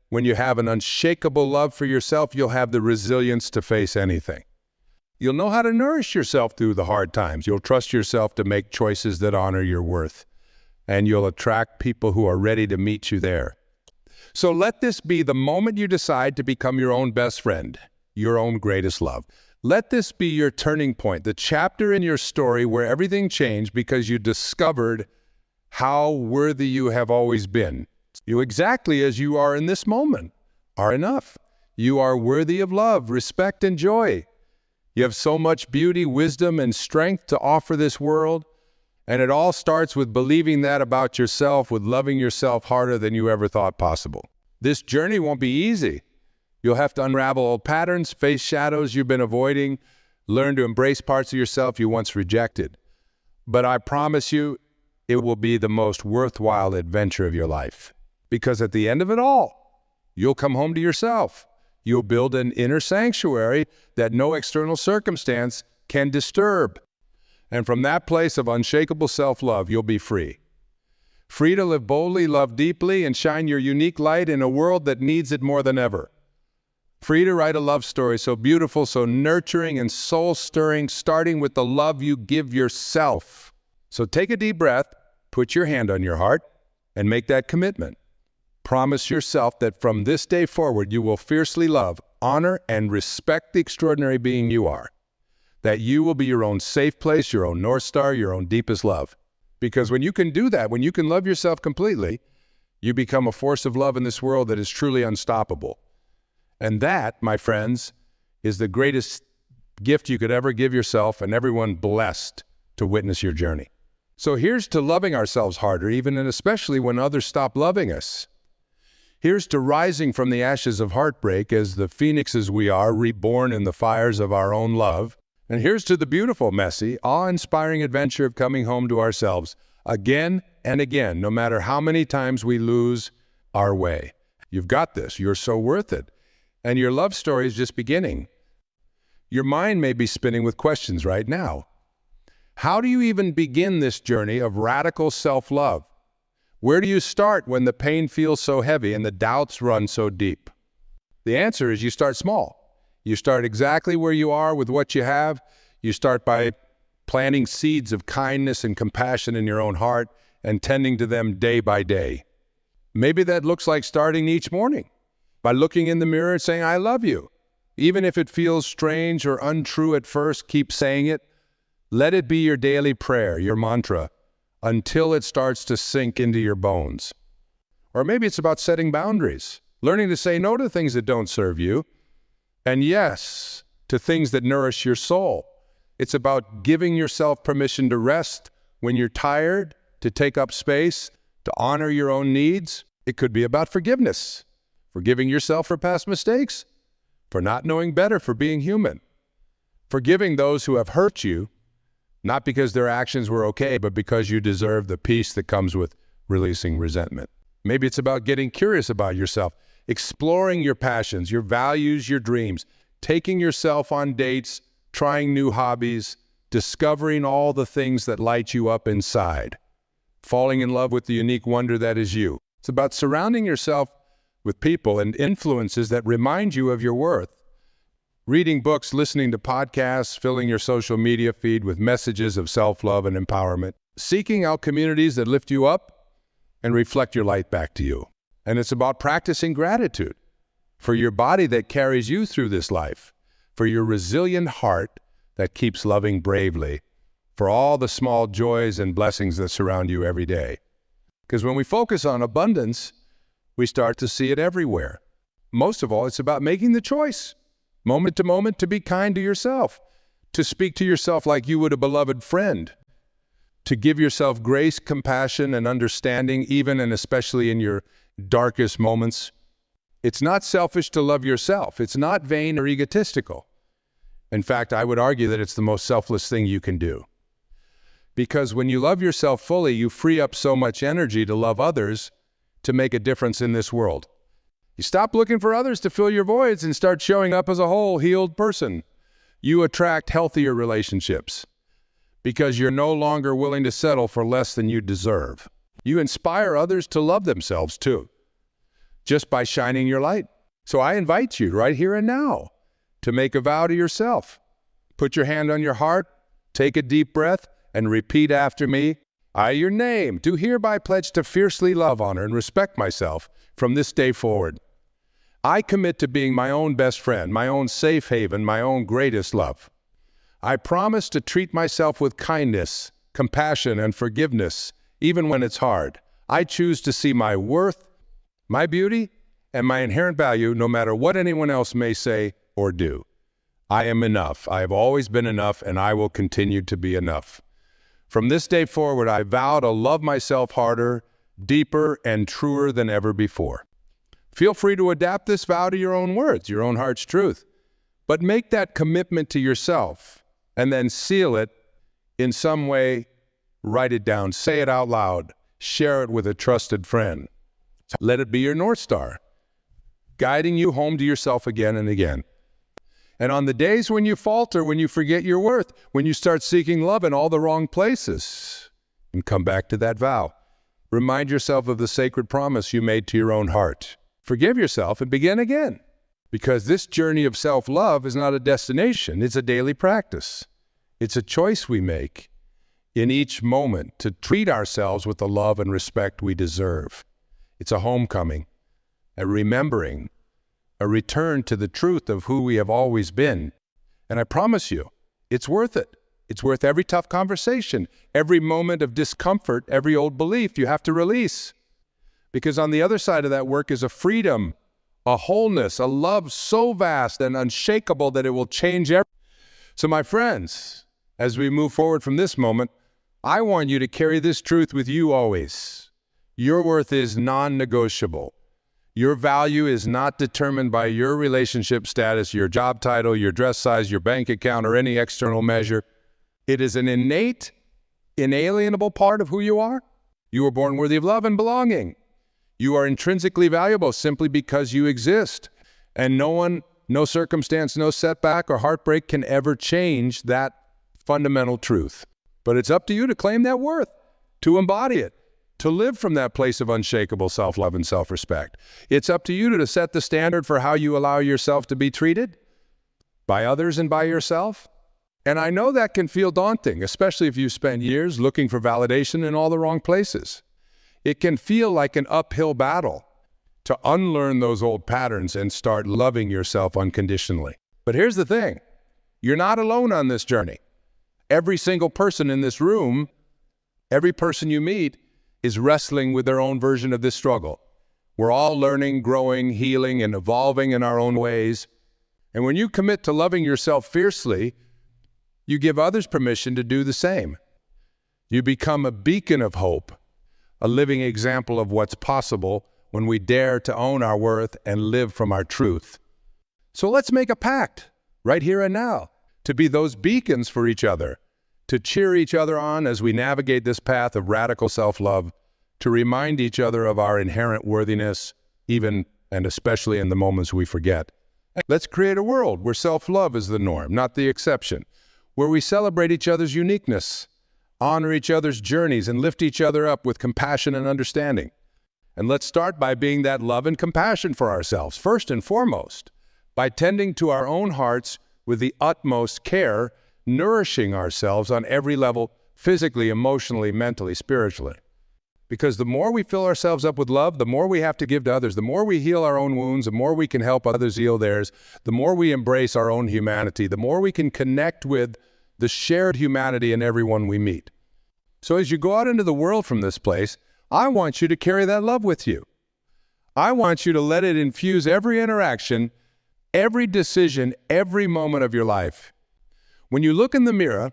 when you have an unshakable love for yourself, you'll have the resilience to face anything. You'll know how to nourish yourself through the hard times. You'll trust yourself to make choices that honor your worth. And you'll attract people who are ready to meet you there. So let this be the moment you decide to become your own best friend, your own greatest love. Let this be your turning point, the chapter in your story where everything changed because you discovered how worthy you have always been. You exactly as you are in this moment are enough. You are worthy of love, respect, and joy. You have so much beauty, wisdom, and strength to offer this world. And it all starts with believing that about yourself, with loving yourself harder than you ever thought possible. This journey won't be easy. You'll have to unravel old patterns, face shadows you've been avoiding, learn to embrace parts of yourself you once rejected. But I promise you, it will be the most worthwhile adventure of your life. Because at the end of it all, you'll come home to yourself. You'll build an inner sanctuary that no external circumstance can disturb. And from that place of unshakable self-love, you'll be free. Free to live boldly, love deeply, and shine your unique light in a world that needs it more than ever. Free to write a love story so beautiful, so nurturing, and soul-stirring, starting with the love you give yourself. So take a deep breath, put your hand on your heart, and make that commitment. Promise yourself that from this day forward, you will fiercely love, honor, and respect the extraordinary being you are. That you will be your own safe place, your own North Star, your own deepest love. Because when you can do that, when you can love yourself completely, you become a force of love in this world that is truly unstoppable. And that, my friends, is the greatest gift you could ever give yourself and everyone blessed to witness your journey. So here's to loving ourselves harder, even and especially when others stop loving us. Here's to rising from the ashes of heartbreak as the phoenixes we are, reborn in the fires of our own love. And here's to the beautiful, messy, awe-inspiring adventure of coming home to ourselves again and again, no matter how many times we lose our way. You've got this. You're so worth it. And your love story is just beginning. Your mind may be spinning with questions right now. How do you even begin this journey of radical self-love? Where do you start when the pain feels so heavy and the doubts run so deep? The answer is you start small. You start exactly where you are with what you have. You start by planting seeds of kindness and compassion in your own heart and tending to them day by day. Maybe that looks like starting each morning by looking in the mirror and saying, I love you. Even if it feels strange or untrue at first, keep saying it. Let it be your daily prayer, your mantra, until it starts to sink into your bones. Or maybe it's about setting boundaries, learning to say no to things that don't serve you, and yes, to things that nourish your soul. It's about giving yourself permission to rest when you're tired, to take up space, to honor your own needs. It could be about forgiveness, forgiving yourself for past mistakes, for not knowing better, for being human, forgiving those who have hurt you, not because their actions were okay, but because you deserve the peace that comes with releasing resentment. Maybe it's about getting curious about yourself, exploring your passions, your values, your dreams, taking yourself on dates, trying new hobbies, discovering all the things that light you up inside, falling in love with the unique wonder that is you. It's about surrounding yourself with people and influences that remind you of your worth. Reading books, listening to podcasts, filling your social media feed with messages of self-love and empowerment, seeking out communities that lift you up and reflect your light back to you. And it's about practicing gratitude for your body that carries you through this life, for your resilient heart that keeps loving bravely, for all the small joys and blessings that surround you every day. Because when we focus on abundance, we start to see it everywhere. Most of all, it's about making the choice, moment to moment, to be kind to yourself, to speak to yourself like you would a beloved friend, to give yourself grace, compassion, and understanding, even and especially in your darkest moments. It's not selfish to love yourself. It's not vain or egotistical. In fact, I would argue that it's the most selfless thing you can do. Because when you love yourself fully, you free up so much energy to love others, to make a difference in this world. You stop looking for others to fill your voids and start showing up as a whole, healed person. You attract healthier relationships because you're no longer willing to settle for less than you deserve. You inspire others to love themselves too, just by shining your light. So I invite you right here and now to make a vow to yourself. Put your hand on your heart, take a deep breath, and repeat after me. I, your name, do hereby pledge to fiercely love, honor, and respect myself from this day forward. I commit to being my own best friend, my own safe haven, my own greatest love. I promise to treat myself with kindness, compassion, and forgiveness, even when it's hard. I choose to see my worth, my beauty, and my inherent value no matter what anyone else may say or do. I am enough. I have always been enough, and I will continue to be enough. From this day forward, I vow to love myself harder, deeper, and truer than ever before. Feel free to adapt this vow to your own words, your own heart's truth. But make that commitment to yourself and then seal it in some way. Write it down, say it out loud, share it with a trusted friend. Let it be your North Star, guiding you home to yourself again and again. And on the days when you falter, when you forget your worth, when you start seeking love in all the wrong places, and come back to that vow. Remind yourself of the sacred promise you made to your own heart. Forgive yourself and begin again. Because this journey of self-love is not a destination, it's a daily practice. It's a choice we make in each moment to treat ourselves with the love and respect we deserve. It's a homecoming, a remembering, a return to the truth of who we have always been. And I promise you, it's worth it. It's worth every tough conversation, every moment of discomfort, every old belief you have to release. Because on the other side of that work is a freedom, a wholeness, a love so vast and unshakable that it will change everything. So my friends, as we move forward from this moment, I want you to carry this truth with you always. Your worth is non-negotiable. Your value is not determined by your relationship status, your job title, your dress size, your bank account, or any external measure. It is an innate, inalienable part of who you are. You were born worthy of love and belonging. You are intrinsically valuable simply because you exist. And no one, no circumstance, no setback or heartbreak can ever change that fundamental truth. But it's up to you to claim that worth, to embody it, to live from that place of unshakable self-love and self-respect. It's up to you to set the standard for how you allow yourself to be treated by others and by yourself. And I know that can feel daunting, especially if you spend years looking for validation in all the wrong places. It can feel like an uphill battle to unlearn those old patterns and start loving yourself unconditionally. But here's the thing, you're not alone on this journey. Every single person in this room, every person you meet, is wrestling with their own version of this struggle. We're all learning, growing, healing, and evolving in our own ways. And when you commit to loving yourself fiercely, you give others permission to do the same. You become a beacon of hope, a living example of what's possible when we dare to own our worth and live from our truth. So let's make a pact, right here and now, to be those beacons for each other, to cheer each other on as we navigate this path of radical self-love, to remind each other of our inherent worthiness, even and especially in the moments we forget. Let's create a world where self-love is the norm, not the exception, where we celebrate each other's uniqueness, honor each other's journeys, and lift each other up with compassion and understanding. And let's start by being that love and compassion for ourselves, first and foremost, by tending to our own hearts with the utmost care, nourishing ourselves on every level, physically, emotionally, mentally, spiritually. Because the more we fill ourselves up with love, the more we have to give to others. The more we heal our own wounds, the more we can help others heal theirs. The more we embrace our own humanity, the more we can connect with the shared humanity in everyone we meet. So as you go out into the world from this place, I want you to carry that love with you. I want you to let it infuse every interaction, every decision, every moment of your life. When you look in the mirror,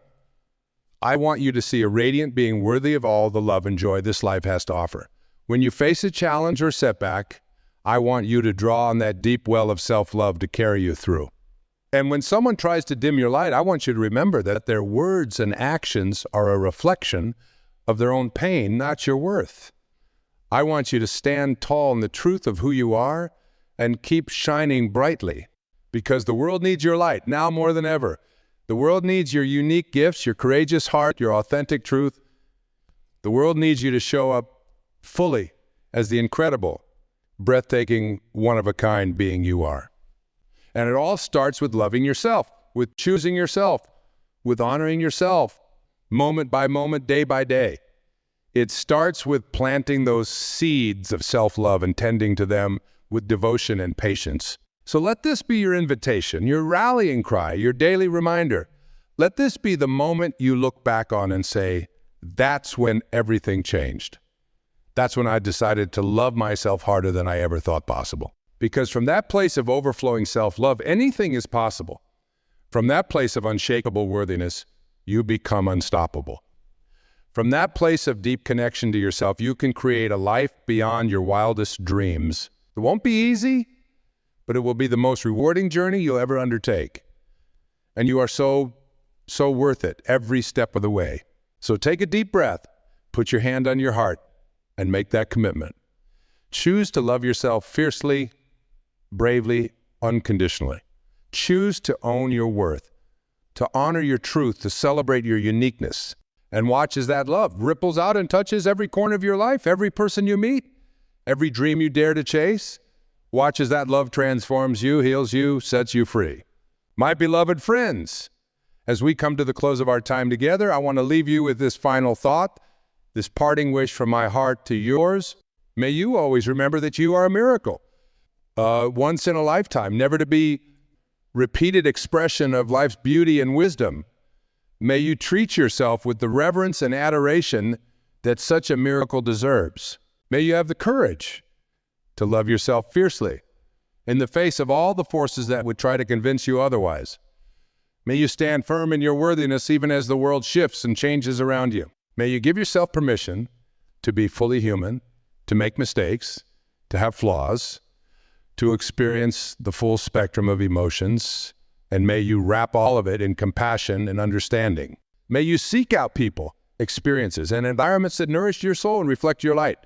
I want you to see a radiant being worthy of all the love and joy this life has to offer. When you face a challenge or setback, I want you to draw on that deep well of self-love to carry you through. And when someone tries to dim your light, I want you to remember that their words and actions are a reflection of their own pain, not your worth. I want you to stand tall in the truth of who you are and keep shining brightly, because the world needs your light now more than ever. The world needs your unique gifts, your courageous heart, your authentic truth. The world needs you to show up fully as the incredible, breathtaking, one-of-a-kind being you are. And it all starts with loving yourself, with choosing yourself, with honoring yourself, moment by moment, day by day. It starts with planting those seeds of self-love and tending to them with devotion and patience. So let this be your invitation, your rallying cry, your daily reminder. Let this be the moment you look back on and say, that's when everything changed. That's when I decided to love myself harder than I ever thought possible. Because from that place of overflowing self-love, anything is possible. From that place of unshakable worthiness, you become unstoppable. From that place of deep connection to yourself, you can create a life beyond your wildest dreams. It won't be easy, but it will be the most rewarding journey you'll ever undertake. And you are so worth it every step of the way. So take a deep breath, put your hand on your heart, and make that commitment. Choose to love yourself fiercely, bravely, unconditionally. Choose to own your worth, to honor your truth, to celebrate your uniqueness. And watch as that love ripples out and touches every corner of your life, every person you meet, every dream you dare to chase. Watch as that love transforms you, heals you, sets you free. My beloved friends, as we come to the close of our time together, I want to leave you with this final thought, this parting wish from my heart to yours. May you always remember that you are a miracle, once in a lifetime, never to be repeated expression of life's beauty and wisdom. May you treat yourself with the reverence and adoration that such a miracle deserves. May you have the courage to love yourself fiercely in the face of all the forces that would try to convince you otherwise. May you stand firm in your worthiness even as the world shifts and changes around you. May you give yourself permission to be fully human, to make mistakes, to have flaws, to experience the full spectrum of emotions, and may you wrap all of it in compassion and understanding. May you seek out people, experiences, and environments that nourish your soul and reflect your light.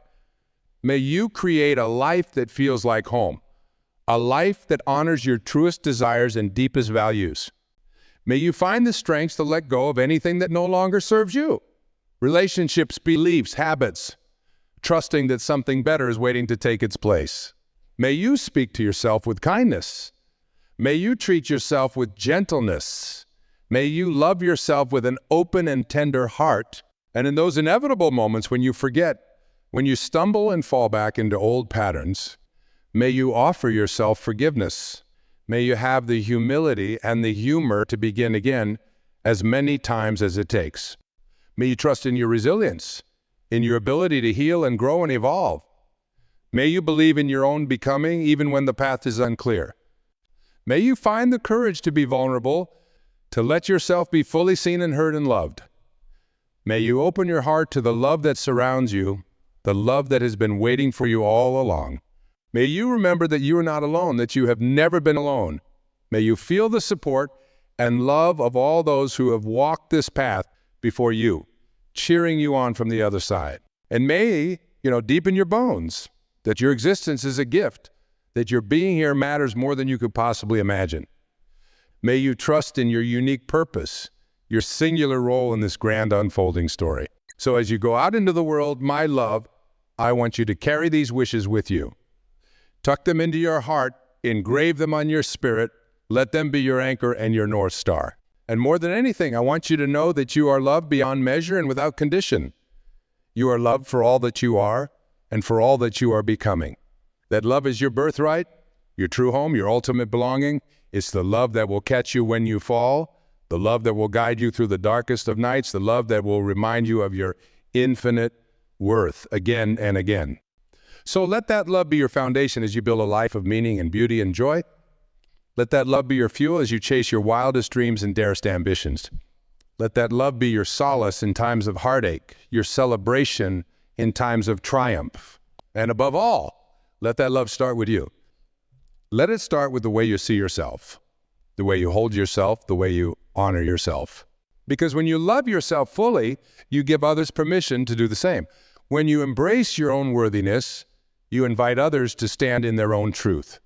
May you create a life that feels like home, a life that honors your truest desires and deepest values. May you find the strength to let go of anything that no longer serves you. Relationships, beliefs, habits, trusting that something better is waiting to take its place. May you speak to yourself with kindness. May you treat yourself with gentleness. May you love yourself with an open and tender heart. And in those inevitable moments when you forget, when you stumble and fall back into old patterns, may you offer yourself forgiveness. May you have the humility and the humor to begin again as many times as it takes. May you trust in your resilience, in your ability to heal and grow and evolve. May you believe in your own becoming even when the path is unclear. May you find the courage to be vulnerable, to let yourself be fully seen and heard and loved. May you open your heart to the love that surrounds you, the love that has been waiting for you all along. May you remember that you are not alone, that you have never been alone. May you feel the support and love of all those who have walked this path before you, cheering you on from the other side. And may, deep in your bones, that your existence is a gift, that your being here matters more than you could possibly imagine. May you trust in your unique purpose, your singular role in this grand unfolding story. So as you go out into the world, my love, I want you to carry these wishes with you. Tuck them into your heart, engrave them on your spirit, let them be your anchor and your North Star. And more than anything, I want you to know that you are loved beyond measure and without condition. You are loved for all that you are and for all that you are becoming. That love is your birthright, your true home, your ultimate belonging. It's the love that will catch you when you fall, the love that will guide you through the darkest of nights, the love that will remind you of your infinite worth again and again. So let that love be your foundation as you build a life of meaning and beauty and joy. Let that love be your fuel as you chase your wildest dreams and darest ambitions. Let that love be your solace in times of heartache, your celebration in times of triumph. And above all, let that love start with you. Let it start with the way you see yourself, the way you hold yourself, the way you honor yourself. Because when you love yourself fully, you give others permission to do the same. When you embrace your own worthiness, you invite others to stand in their own truth.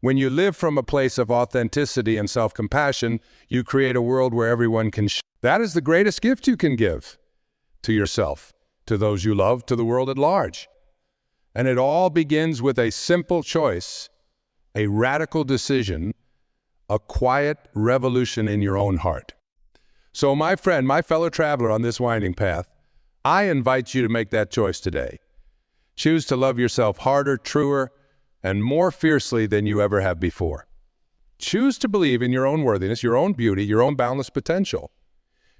When you live from a place of authenticity and self-compassion, you create a world where everyone can That is the greatest gift you can give to yourself, to those you love, to the world at large. And it all begins with a simple choice, a radical decision, a quiet revolution in your own heart. So my friend, my fellow traveler on this winding path, I invite you to make that choice today. Choose to love yourself harder, truer, and more fiercely than you ever have before. Choose to believe in your own worthiness, your own beauty, your own boundless potential.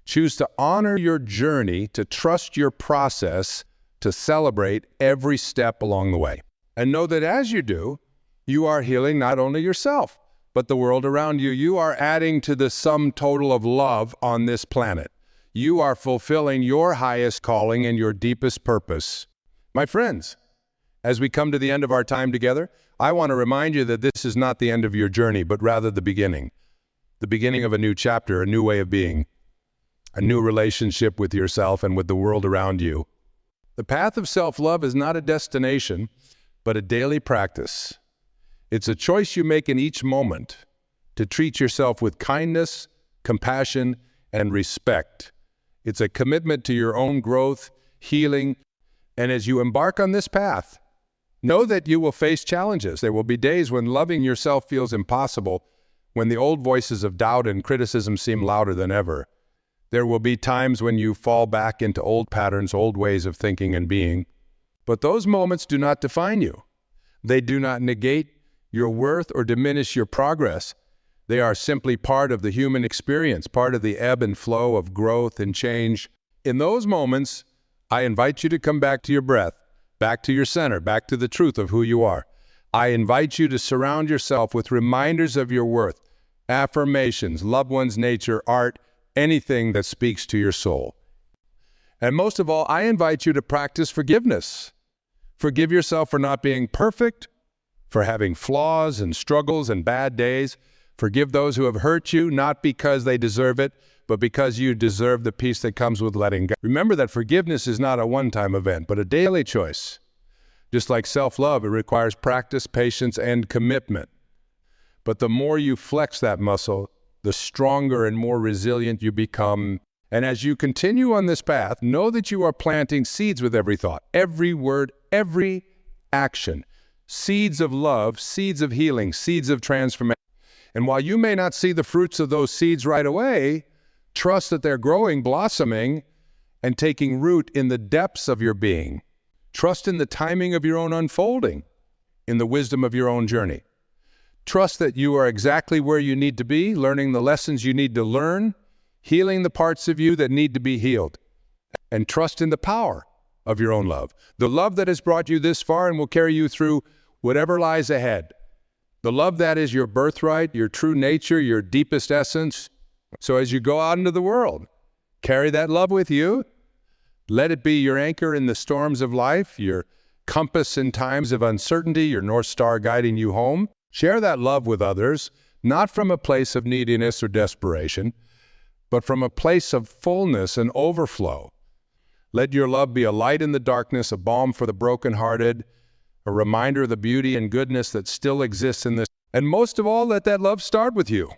Choose to honor your journey, to trust your process, to celebrate every step along the way. And know that as you do, you are healing not only yourself, but the world around you. You are adding to the sum total of love on this planet. You are fulfilling your highest calling and your deepest purpose. My friends, as we come to the end of our time together, I want to remind you that this is not the end of your journey, but rather the beginning of a new chapter, a new way of being, a new relationship with yourself and with the world around you. The path of self-love is not a destination, but a daily practice. It's a choice you make in each moment to treat yourself with kindness, compassion, and respect. It's a commitment to your own growth, healing, and as you embark on this path, know that you will face challenges. There will be days when loving yourself feels impossible, when the old voices of doubt and criticism seem louder than ever. There will be times when you fall back into old patterns, old ways of thinking and being. But those moments do not define you. They do not negate your worth or diminish your progress. They are simply part of the human experience, part of the ebb and flow of growth and change. In those moments, I invite you to come back to your breath, back to your center, back to the truth of who you are. I invite you to surround yourself with reminders of your worth, affirmations, loved ones, nature, art, anything that speaks to your soul. And most of all, I invite you to practice forgiveness. Forgive yourself for not being perfect, for having flaws and struggles and bad days. Forgive those who have hurt you, not because they deserve it, but because you deserve the peace that comes with letting go. Remember that forgiveness is not a one-time event, but a daily choice. Just like self-love, it requires practice, patience, and commitment. But the more you flex that muscle, the stronger and more resilient you become. And as you continue on this path, know that you are planting seeds with every thought, every word, every action. Seeds of love, seeds of healing, seeds of transformation. And while you may not see the fruits of those seeds right away, trust that they're growing, blossoming, and taking root in the depths of your being. Trust in the timing of your own unfolding, in the wisdom of your own journey. Trust that you are exactly where you need to be, learning the lessons you need to learn, healing the parts of you that need to be healed. And trust in the power of your own love, the love that has brought you this far and will carry you through whatever lies ahead. The love that is your birthright, your true nature, your deepest essence. So as you go out into the world, carry that love with you. Let it be your anchor in the storms of life, your compass in times of uncertainty, your North Star guiding you home. Share that love with others, not from a place of neediness or desperation, but from a place of fullness and overflow. Let your love be a light in the darkness, a balm for the brokenhearted, a reminder of the beauty and goodness that still exists in this. And most of all, let that love start with you.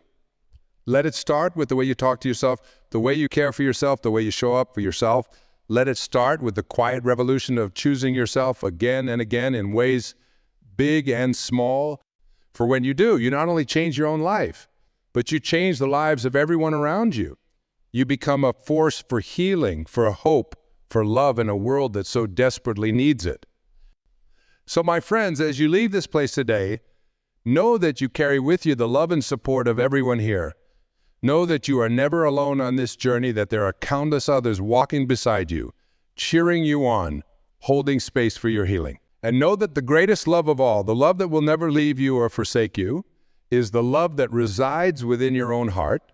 Let it start with the way you talk to yourself, the way you care for yourself, the way you show up for yourself. Let it start with the quiet revolution of choosing yourself again and again in ways big and small. For when you do, you not only change your own life, but you change the lives of everyone around you. You become a force for healing, for hope, for love in a world that so desperately needs it. So my friends, as you leave this place today, know that you carry with you the love and support of everyone here. Know that you are never alone on this journey, that there are countless others walking beside you, cheering you on, holding space for your healing. And know that the greatest love of all, the love that will never leave you or forsake you, is the love that resides within your own heart,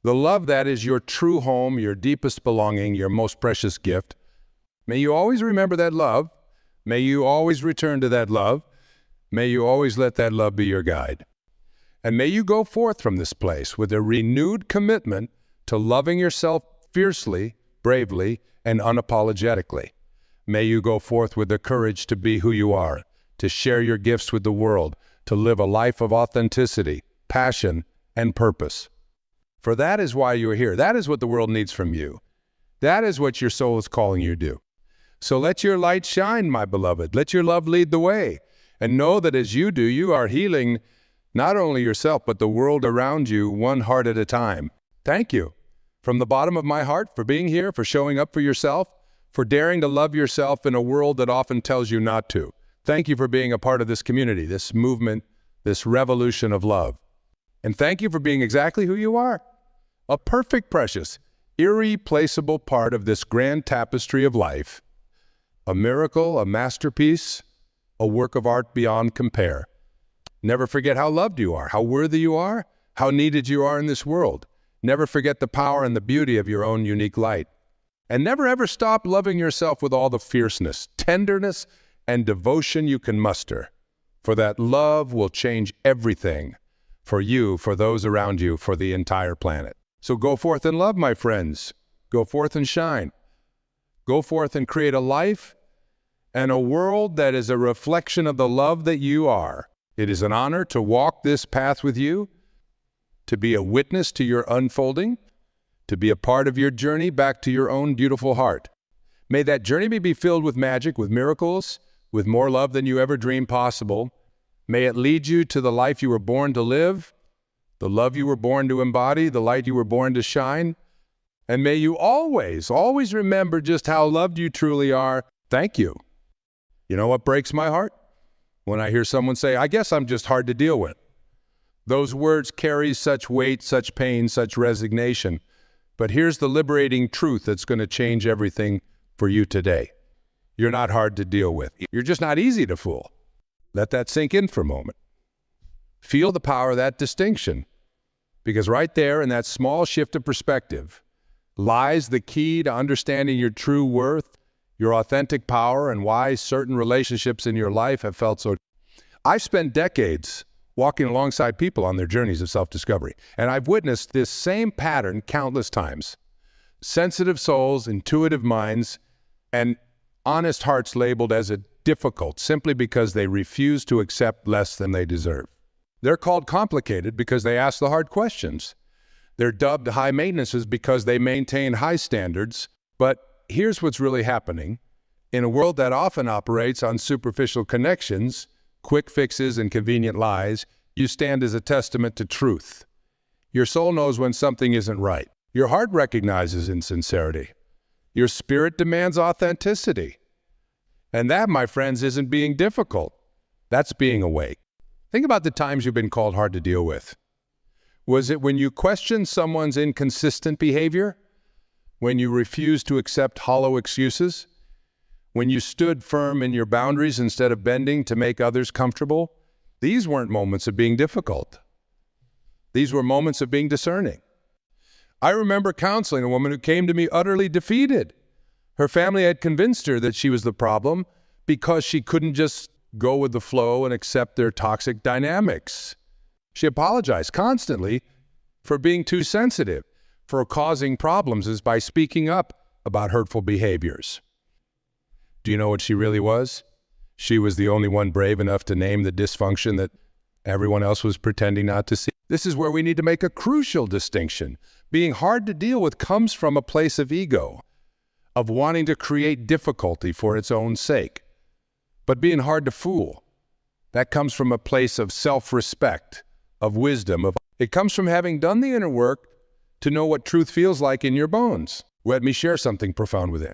the love that is your true home, your deepest belonging, your most precious gift. May you always remember that love. May you always return to that love. May you always let that love be your guide. And may you go forth from this place with a renewed commitment to loving yourself fiercely, bravely, and unapologetically. May you go forth with the courage to be who you are, to share your gifts with the world, to live a life of authenticity, passion, and purpose. For that is why you're here. That is what the world needs from you. That is what your soul is calling you to do. So let your light shine, my beloved. Let your love lead the way. And know that as you do, you are healing not only yourself, but the world around you, one heart at a time. Thank you from the bottom of my heart for being here, for showing up for yourself, for daring to love yourself in a world that often tells you not to. Thank you for being a part of this community, this movement, this revolution of love. And thank you for being exactly who you are. A perfect, precious, irreplaceable part of this grand tapestry of life. A miracle, a masterpiece, a work of art beyond compare. Never forget how loved you are, how worthy you are, how needed you are in this world. Never forget the power and the beauty of your own unique light. And never ever stop loving yourself with all the fierceness, tenderness, and devotion you can muster. For that love will change everything for you, for those around you, for the entire planet. So go forth and love, my friends. Go forth and shine. Go forth and create a life and a world that is a reflection of the love that you are. It is an honor to walk this path with you, to be a witness to your unfolding, to be a part of your journey back to your own beautiful heart. May that journey be filled with magic, with miracles, with more love than you ever dreamed possible. May it lead you to the life you were born to live, the love you were born to embody, the light you were born to shine. And may you always, always remember just how loved you truly are. Thank you. You know what breaks my heart? When I hear someone say, I guess I'm just hard to deal with. Those words carry such weight, such pain, such resignation. But here's the liberating truth that's going to change everything for you today. You're not hard to deal with. You're just not easy to fool. Let that sink in for a moment. Feel the power of that distinction. Because right there in that small shift of perspective lies the key to understanding your true worth, your authentic power, and why certain relationships in your life have felt so. I've spent decades walking alongside people on their journeys of self-discovery, and I've witnessed this same pattern countless times. Sensitive souls, intuitive minds, and honest hearts labeled as a difficult simply because they refuse to accept less than they deserve. They're called complicated because they ask the hard questions. They're dubbed high maintenances because they maintain high standards. But here's what's really happening. In a world that often operates on superficial connections, quick fixes, and convenient lies, you stand as a testament to truth. Your soul knows when something isn't right. Your heart recognizes insincerity. Your spirit demands authenticity. And that, my friends, isn't being difficult. That's being awake. Think about the times you've been called hard to deal with. Was it when you questioned someone's inconsistent behavior? When you refused to accept hollow excuses? When you stood firm in your boundaries instead of bending to make others comfortable? These weren't moments of being difficult. These were moments of being discerning. I remember counseling a woman who came to me utterly defeated. Her family had convinced her that she was the problem because she couldn't just go with the flow and accept their toxic dynamics. She apologized constantly for being too sensitive, for causing problems by speaking up about hurtful behaviors. Do you know what she really was? She was the only one brave enough to name the dysfunction that everyone else was pretending not to see. This is where we need to make a crucial distinction. Being hard to deal with comes from a place of ego, of wanting to create difficulty for its own sake. But being hard to fool, that comes from a place of self-respect, of wisdom. It comes from having done the inner work to know what truth feels like in your bones. Let me share something profound with you.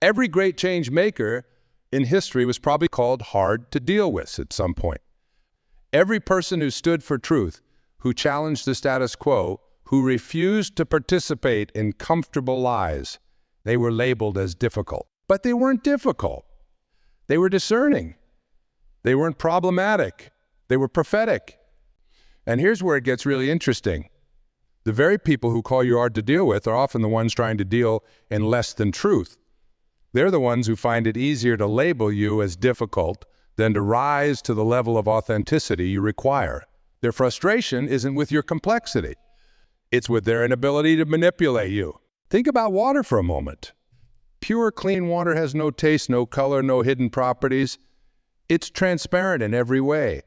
Every great change maker in history was probably called hard to deal with at some point. Every person who stood for truth, who challenged the status quo, who refused to participate in comfortable lies, they were labeled as difficult. But they weren't difficult. They were discerning. They weren't problematic. They were prophetic. And here's where it gets really interesting. The very people who call you hard to deal with are often the ones trying to deal in less than truth. They're the ones who find it easier to label you as difficult than to rise to the level of authenticity you require. Their frustration isn't with your complexity. It's with their inability to manipulate you. Think about water for a moment. Pure, clean water has no taste, no color, no hidden properties. It's transparent in every way.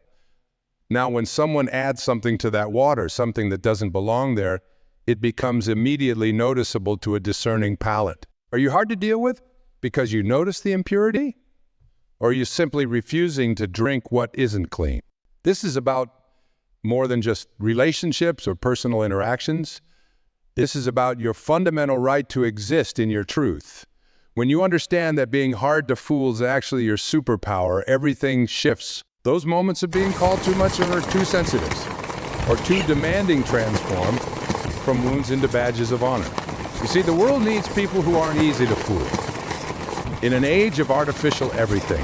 Now, when someone adds something to that water, something that doesn't belong there, it becomes immediately noticeable to a discerning palate. Are you hard to deal with because you notice the impurity? Or are you simply refusing to drink what isn't clean? This is about more than just relationships or personal interactions. This is about your fundamental right to exist in your truth. When you understand that being hard to fool is actually your superpower, everything shifts. Those moments of being called too much or too sensitive or too demanding transform from wounds into badges of honor. You see, the world needs people who aren't easy to fool. In an age of artificial everything,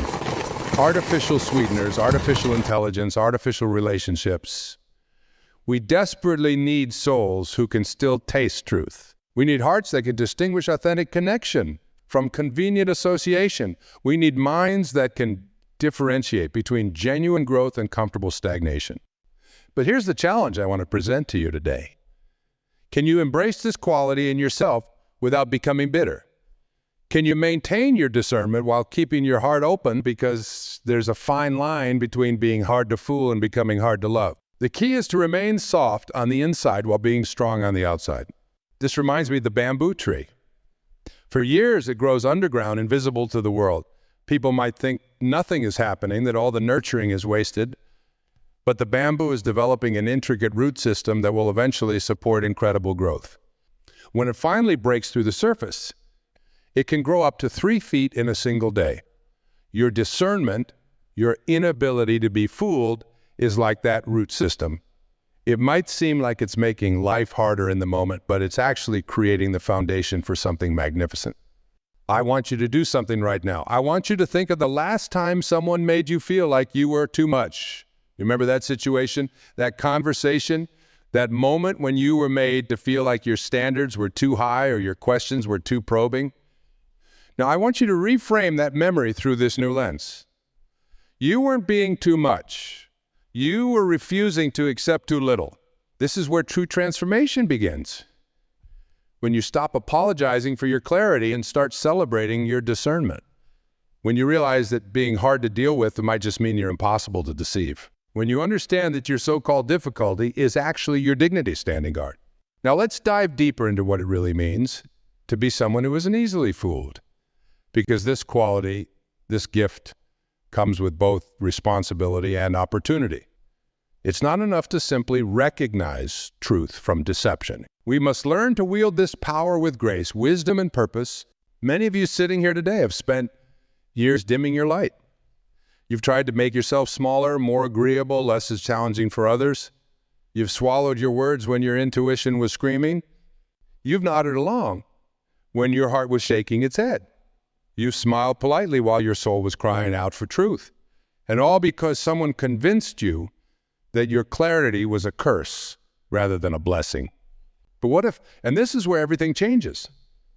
artificial sweeteners, artificial intelligence, artificial relationships, we desperately need souls who can still taste truth. We need hearts that can distinguish authentic connection from convenient association. We need minds that can differentiate between genuine growth and comfortable stagnation. But here's the challenge I want to present to you today. Can you embrace this quality in yourself without becoming bitter? Can you maintain your discernment while keeping your heart open, because there's a fine line between being hard to fool and becoming hard to love? The key is to remain soft on the inside while being strong on the outside. This reminds me of the bamboo tree. For years, it grows underground, invisible to the world. People might think nothing is happening, that all the nurturing is wasted, but the bamboo is developing an intricate root system that will eventually support incredible growth. When it finally breaks through the surface, it can grow up to 3 feet in a single day. Your discernment, your inability to be fooled, is like that root system. It might seem like it's making life harder in the moment, but it's actually creating the foundation for something magnificent. I want you to do something right now. I want you to think of the last time someone made you feel like you were too much. You remember that situation, that conversation, that moment when you were made to feel like your standards were too high or your questions were too probing? Now, I want you to reframe that memory through this new lens. You weren't being too much. You were refusing to accept too little. This is where true transformation begins. When you stop apologizing for your clarity and start celebrating your discernment. When you realize that being hard to deal with might just mean you're impossible to deceive. When you understand that your so-called difficulty is actually your dignity standing guard. Now let's dive deeper into what it really means to be someone who isn't easily fooled. Because this quality, this gift, comes with both responsibility and opportunity. It's not enough to simply recognize truth from deception. We must learn to wield this power with grace, wisdom, and purpose. Many of you sitting here today have spent years dimming your light. You've tried to make yourself smaller, more agreeable, less as challenging for others. You've swallowed your words when your intuition was screaming. You've nodded along when your heart was shaking its head. You smiled politely while your soul was crying out for truth. And all because someone convinced you that your clarity was a curse rather than a blessing. But what if, and this is where everything changes,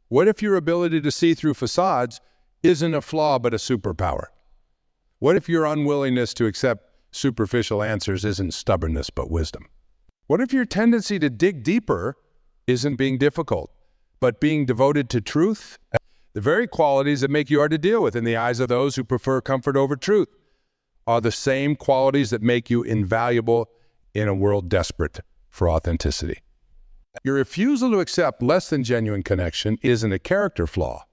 what if your ability to see through facades isn't a flaw but a superpower? What if your unwillingness to accept superficial answers isn't stubbornness but wisdom? What if your tendency to dig deeper isn't being difficult, but being devoted to truth? The very qualities that make you hard to deal with in the eyes of those who prefer comfort over truth are the same qualities that make you invaluable in a world desperate for authenticity. Your refusal to accept less than genuine connection isn't a character flaw.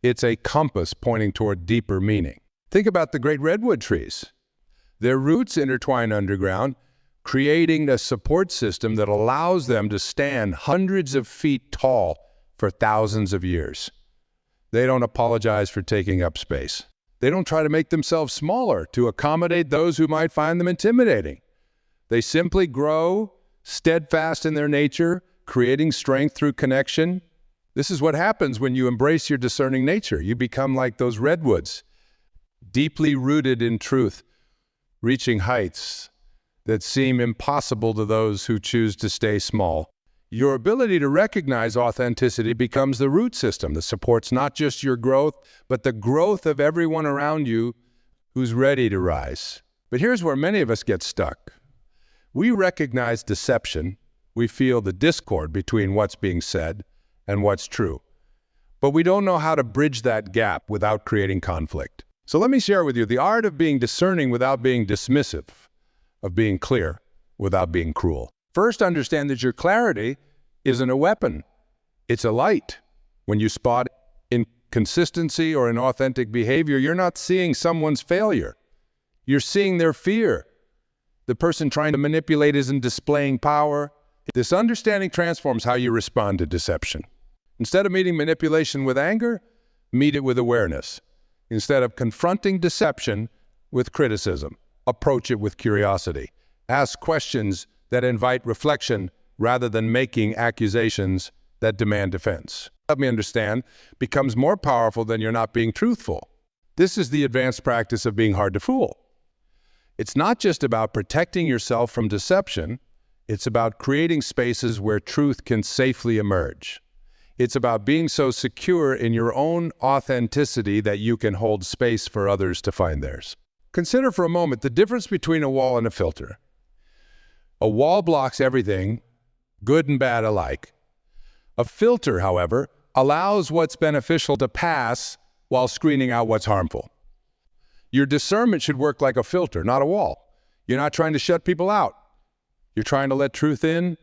It's a compass pointing toward deeper meaning. Think about the great redwood trees. Their roots intertwine underground, creating a support system that allows them to stand hundreds of feet tall for thousands of years. They don't apologize for taking up space. They don't try to make themselves smaller to accommodate those who might find them intimidating. They simply grow, steadfast in their nature, creating strength through connection. This is what happens when you embrace your discerning nature. You become like those redwoods, deeply rooted in truth, reaching heights that seem impossible to those who choose to stay small. Your ability to recognize authenticity becomes the root system that supports not just your growth, but the growth of everyone around you who's ready to rise. But here's where many of us get stuck. We recognize deception. We feel the discord between what's being said and what's true. But we don't know how to bridge that gap without creating conflict. So let me share with you the art of being discerning without being dismissive. of being clear without being cruel. First, understand that your clarity isn't a weapon. It's a light. When you spot inconsistency or inauthentic behavior, you're not seeing someone's failure. You're seeing their fear. The person trying to manipulate isn't displaying power. This understanding transforms how you respond to deception. Instead of meeting manipulation with anger, meet it with awareness. Instead of confronting deception with criticism, approach it with curiosity. Ask questions that invite reflection rather than making accusations that demand defense. Help me understand, becomes more powerful than you're not being truthful. This is the advanced practice of being hard to fool. It's not just about protecting yourself from deception, it's about creating spaces where truth can safely emerge. It's about being so secure in your own authenticity that you can hold space for others to find theirs. Consider for a moment the difference between a wall and a filter. A wall blocks everything, good and bad alike. A filter, however, allows what's beneficial to pass while screening out what's harmful. Your discernment should work like a filter, not a wall. You're not trying to shut people out. You're trying to let truth in.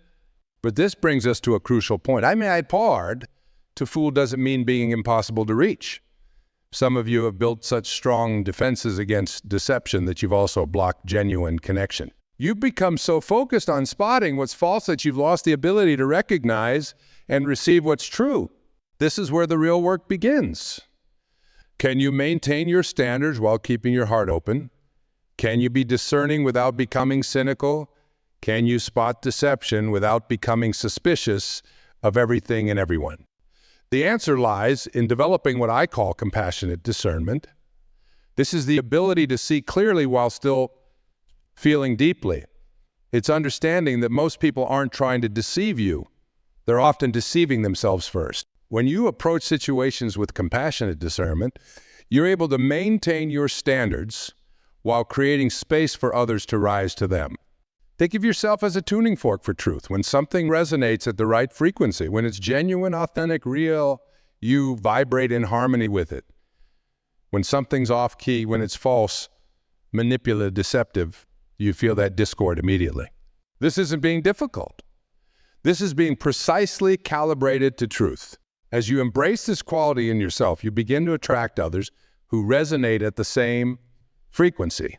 But this brings us to a crucial point. Hard to fool doesn't mean being impossible to reach. Some of you have built such strong defenses against deception that you've also blocked genuine connection. You've become so focused on spotting what's false that you've lost the ability to recognize and receive what's true. This is where the real work begins. Can you maintain your standards while keeping your heart open? Can you be discerning without becoming cynical? Can you spot deception without becoming suspicious of everything and everyone? The answer lies in developing what I call compassionate discernment. This is the ability to see clearly while still feeling deeply. It's understanding that most people aren't trying to deceive you. They're often deceiving themselves first. When you approach situations with compassionate discernment, you're able to maintain your standards while creating space for others to rise to them. Think of yourself as a tuning fork for truth. When something resonates at the right frequency, when it's genuine, authentic, real, you vibrate in harmony with it. When something's off-key, when it's false, manipulative, deceptive, you feel that discord immediately. This isn't being difficult. This is being precisely calibrated to truth. As you embrace this quality in yourself, you begin to attract others who resonate at the same frequency.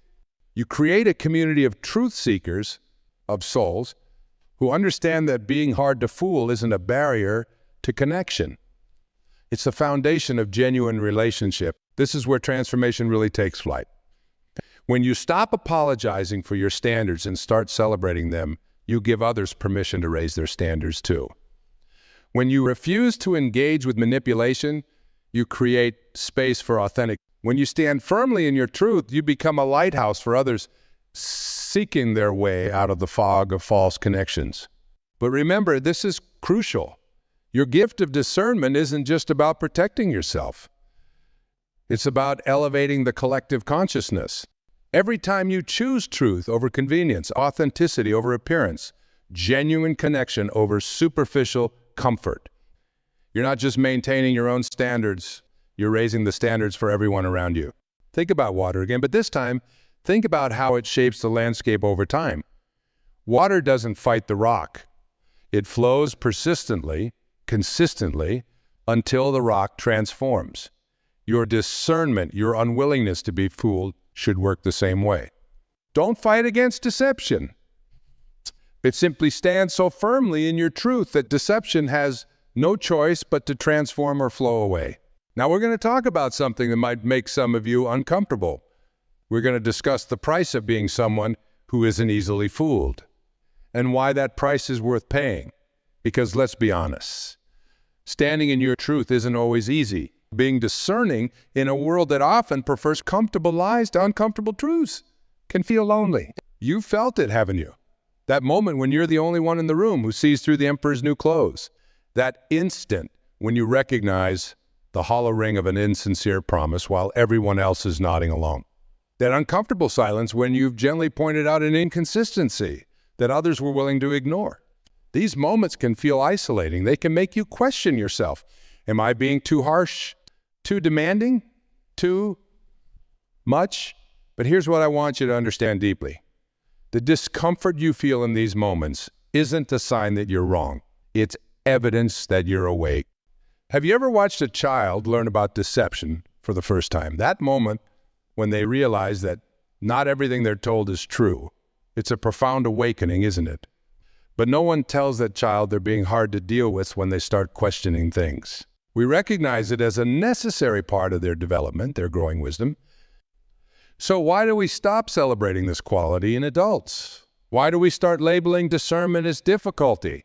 You create a community of truth seekers, of souls, who understand that being hard to fool isn't a barrier to connection. It's the foundation of genuine relationship. This is where transformation really takes flight. When you stop apologizing for your standards and start celebrating them, you give others permission to raise their standards too. When you refuse to engage with manipulation, you create space for authentic. When you stand firmly in your truth, you become a lighthouse for others seeking their way out of the fog of false connections. But remember, this is crucial. Your gift of discernment isn't just about protecting yourself. It's about elevating the collective consciousness. Every time you choose truth over convenience, authenticity over appearance, genuine connection over superficial comfort, you're not just maintaining your own standards, you're raising the standards for everyone around you. Think about water again, but this time, think about how it shapes the landscape over time. Water doesn't fight the rock. It flows persistently, consistently, until the rock transforms. Your discernment, your unwillingness to be fooled, should work the same way. Don't fight against deception. It simply stands so firmly in your truth that deception has no choice but to transform or flow away. Now we're going to talk about something that might make some of you uncomfortable. We're going to discuss the price of being someone who isn't easily fooled and why that price is worth paying. Because let's be honest, standing in your truth isn't always easy. Being discerning in a world that often prefers comfortable lies to uncomfortable truths can feel lonely. You felt it, haven't you? That moment when you're the only one in the room who sees through the emperor's new clothes. That instant when you recognize the hollow ring of an insincere promise while everyone else is nodding along. That uncomfortable silence when you've gently pointed out an inconsistency that others were willing to ignore. These moments can feel isolating. They can make you question yourself. Am I being too harsh, too demanding, too much? But here's what I want you to understand deeply. The discomfort you feel in these moments isn't a sign that you're wrong. It's evidence that you're awake. Have you ever watched a child learn about deception for the first time? That moment when they realize that not everything they're told is true. It's a profound awakening, isn't it? But no one tells that child they're being hard to deal with when they start questioning things. We recognize it as a necessary part of their development, their growing wisdom. So why do we stop celebrating this quality in adults? Why do we start labeling discernment as difficulty?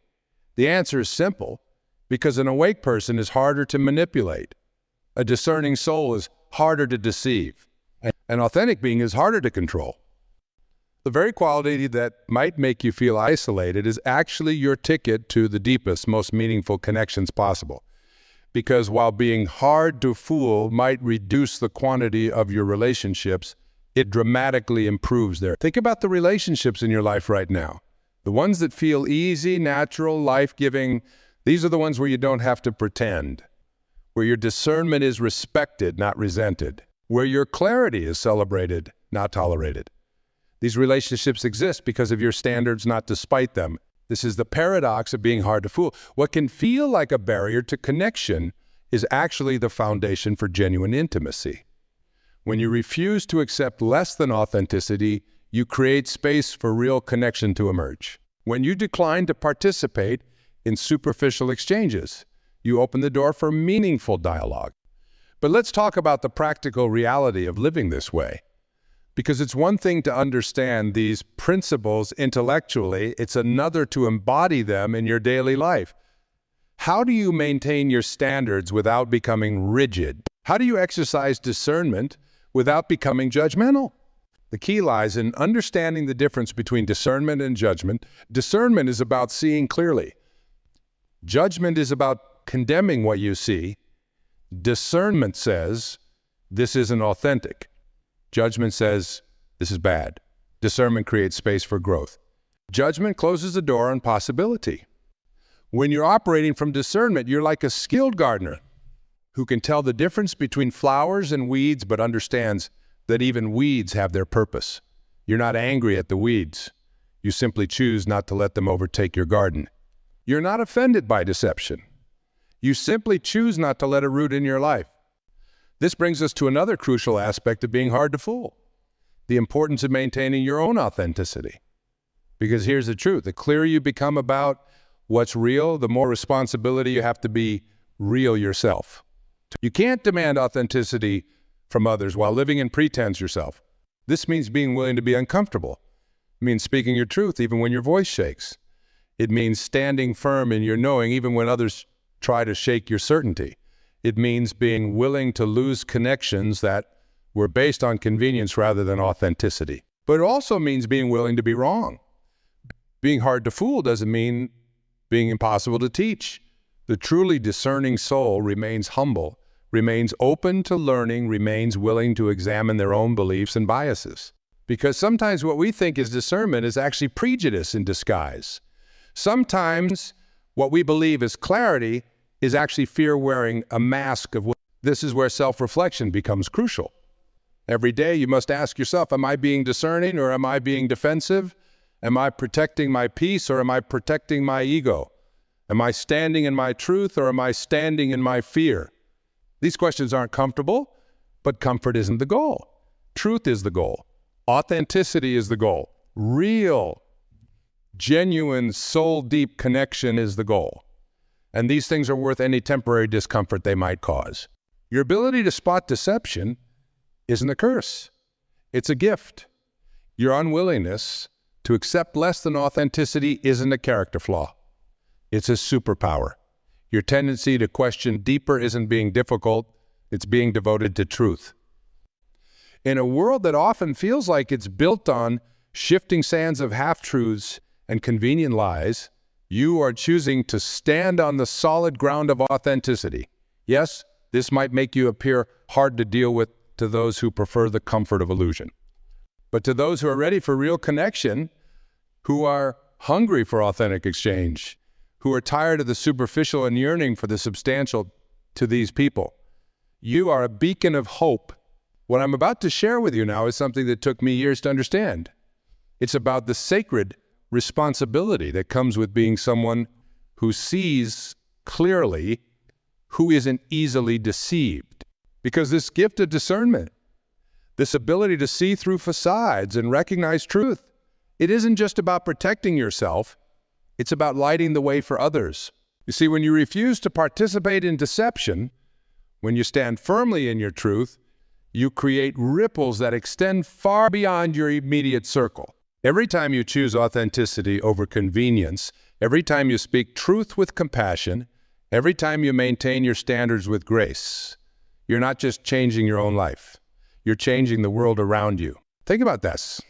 The answer is simple, because an awake person is harder to manipulate. A discerning soul is harder to deceive. An authentic being is harder to control. The very quality that might make you feel isolated is actually your ticket to the deepest, most meaningful connections possible. Because while being hard to fool might reduce the quantity of your relationships, it dramatically improves them. Think about the relationships in your life right now. The ones that feel easy, natural, life-giving, these are the ones where you don't have to pretend, where your discernment is respected, not resented, where your clarity is celebrated, not tolerated. These relationships exist because of your standards, not despite them. This is the paradox of being hard to fool. What can feel like a barrier to connection is actually the foundation for genuine intimacy. When you refuse to accept less than authenticity, you create space for real connection to emerge. When you decline to participate in superficial exchanges, you open the door for meaningful dialogue. But let's talk about the practical reality of living this way. Because it's one thing to understand these principles intellectually, it's another to embody them in your daily life. How do you maintain your standards without becoming rigid? How do you exercise discernment without becoming judgmental? The key lies in understanding the difference between discernment and judgment. Discernment is about seeing clearly. Judgment is about condemning what you see. Discernment says, this isn't authentic. Judgment says, this is bad. Discernment creates space for growth. Judgment closes the door on possibility. When you're operating from discernment, you're like a skilled gardener who can tell the difference between flowers and weeds, but understands that even weeds have their purpose. You're not angry at the weeds. You simply choose not to let them overtake your garden. You're not offended by deception. You simply choose not to let it root in your life. This brings us to another crucial aspect of being hard to fool, the importance of maintaining your own authenticity. Because here's the truth, the clearer you become about what's real, the more responsibility you have to be real yourself. You can't demand authenticity from others while living in pretense yourself. This means being willing to be uncomfortable. It means speaking your truth even when your voice shakes. It means standing firm in your knowing even when others try to shake your certainty. It means being willing to lose connections that were based on convenience rather than authenticity. But it also means being willing to be wrong. Being hard to fool doesn't mean being impossible to teach. The truly discerning soul remains humble, remains open to learning, remains willing to examine their own beliefs and biases. Because sometimes what we think is discernment is actually prejudice in disguise. Sometimes what we believe is clarity is actually fear wearing a mask of. This is where self-reflection becomes crucial. Every day you must ask yourself, am I being discerning or am I being defensive? Am I protecting my peace or am I protecting my ego? Am I standing in my truth or am I standing in my fear? These questions aren't comfortable, but comfort isn't the goal. Truth is the goal. Authenticity is the goal. Real, genuine, soul-deep connection is the goal. And these things are worth any temporary discomfort they might cause. Your ability to spot deception isn't a curse. It's a gift. Your unwillingness to accept less than authenticity isn't a character flaw. It's a superpower. Your tendency to question deeper isn't being difficult, it's being devoted to truth. In a world that often feels like it's built on shifting sands of half-truths and convenient lies, you are choosing to stand on the solid ground of authenticity. Yes, this might make you appear hard to deal with to those who prefer the comfort of illusion. But to those who are ready for real connection, who are hungry for authentic exchange, who are tired of the superficial and yearning for the substantial, to these people, you are a beacon of hope. What I'm about to share with you now is something that took me years to understand. It's about the sacred responsibility that comes with being someone who sees clearly, who isn't easily deceived. Because this gift of discernment, this ability to see through facades and recognize truth, it isn't just about protecting yourself, it's about lighting the way for others. You see, when you refuse to participate in deception, when you stand firmly in your truth, you create ripples that extend far beyond your immediate circle. Every time you choose authenticity over convenience, every time you speak truth with compassion, every time you maintain your standards with grace, you're not just changing your own life, you're changing the world around you. Think about this.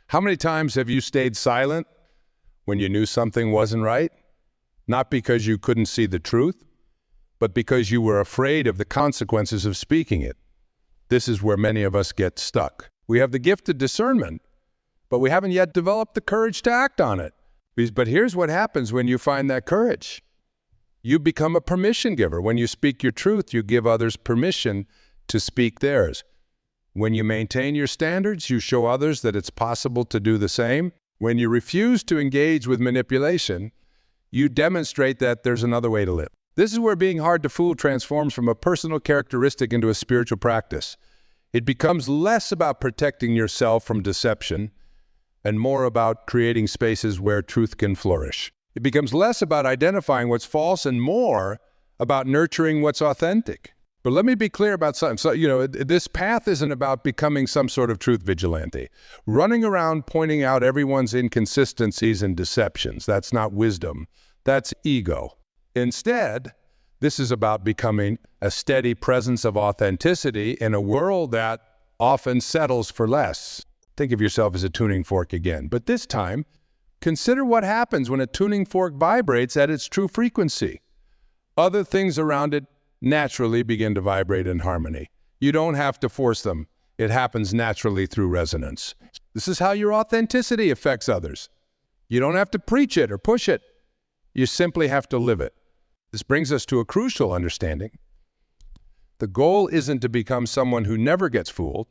How many times have you stayed silent when you knew something wasn't right? Not because you couldn't see the truth, but because you were afraid of the consequences of speaking it. This is where many of us get stuck. We have the gift of discernment, but we haven't yet developed the courage to act on it. But here's what happens when you find that courage. You become a permission giver. When you speak your truth, you give others permission to speak theirs. When you maintain your standards, you show others that it's possible to do the same. When you refuse to engage with manipulation, you demonstrate that there's another way to live. This is where being hard to fool transforms from a personal characteristic into a spiritual practice. It becomes less about protecting yourself from deception and more about creating spaces where truth can flourish. It becomes less about identifying what's false and more about nurturing what's authentic. But let me be clear about something. So, this path isn't about becoming some sort of truth vigilante. Running around pointing out everyone's inconsistencies and deceptions. That's not wisdom. That's ego. Instead, this is about becoming a steady presence of authenticity in a world that often settles for less. Think of yourself as a tuning fork again. But this time, consider what happens when a tuning fork vibrates at its true frequency. Other things around it naturally begin to vibrate in harmony. You don't have to force them. It happens naturally through resonance. This is how your authenticity affects others. You don't have to preach it or push it. You simply have to live it. This brings us to a crucial understanding. The goal isn't to become someone who never gets fooled.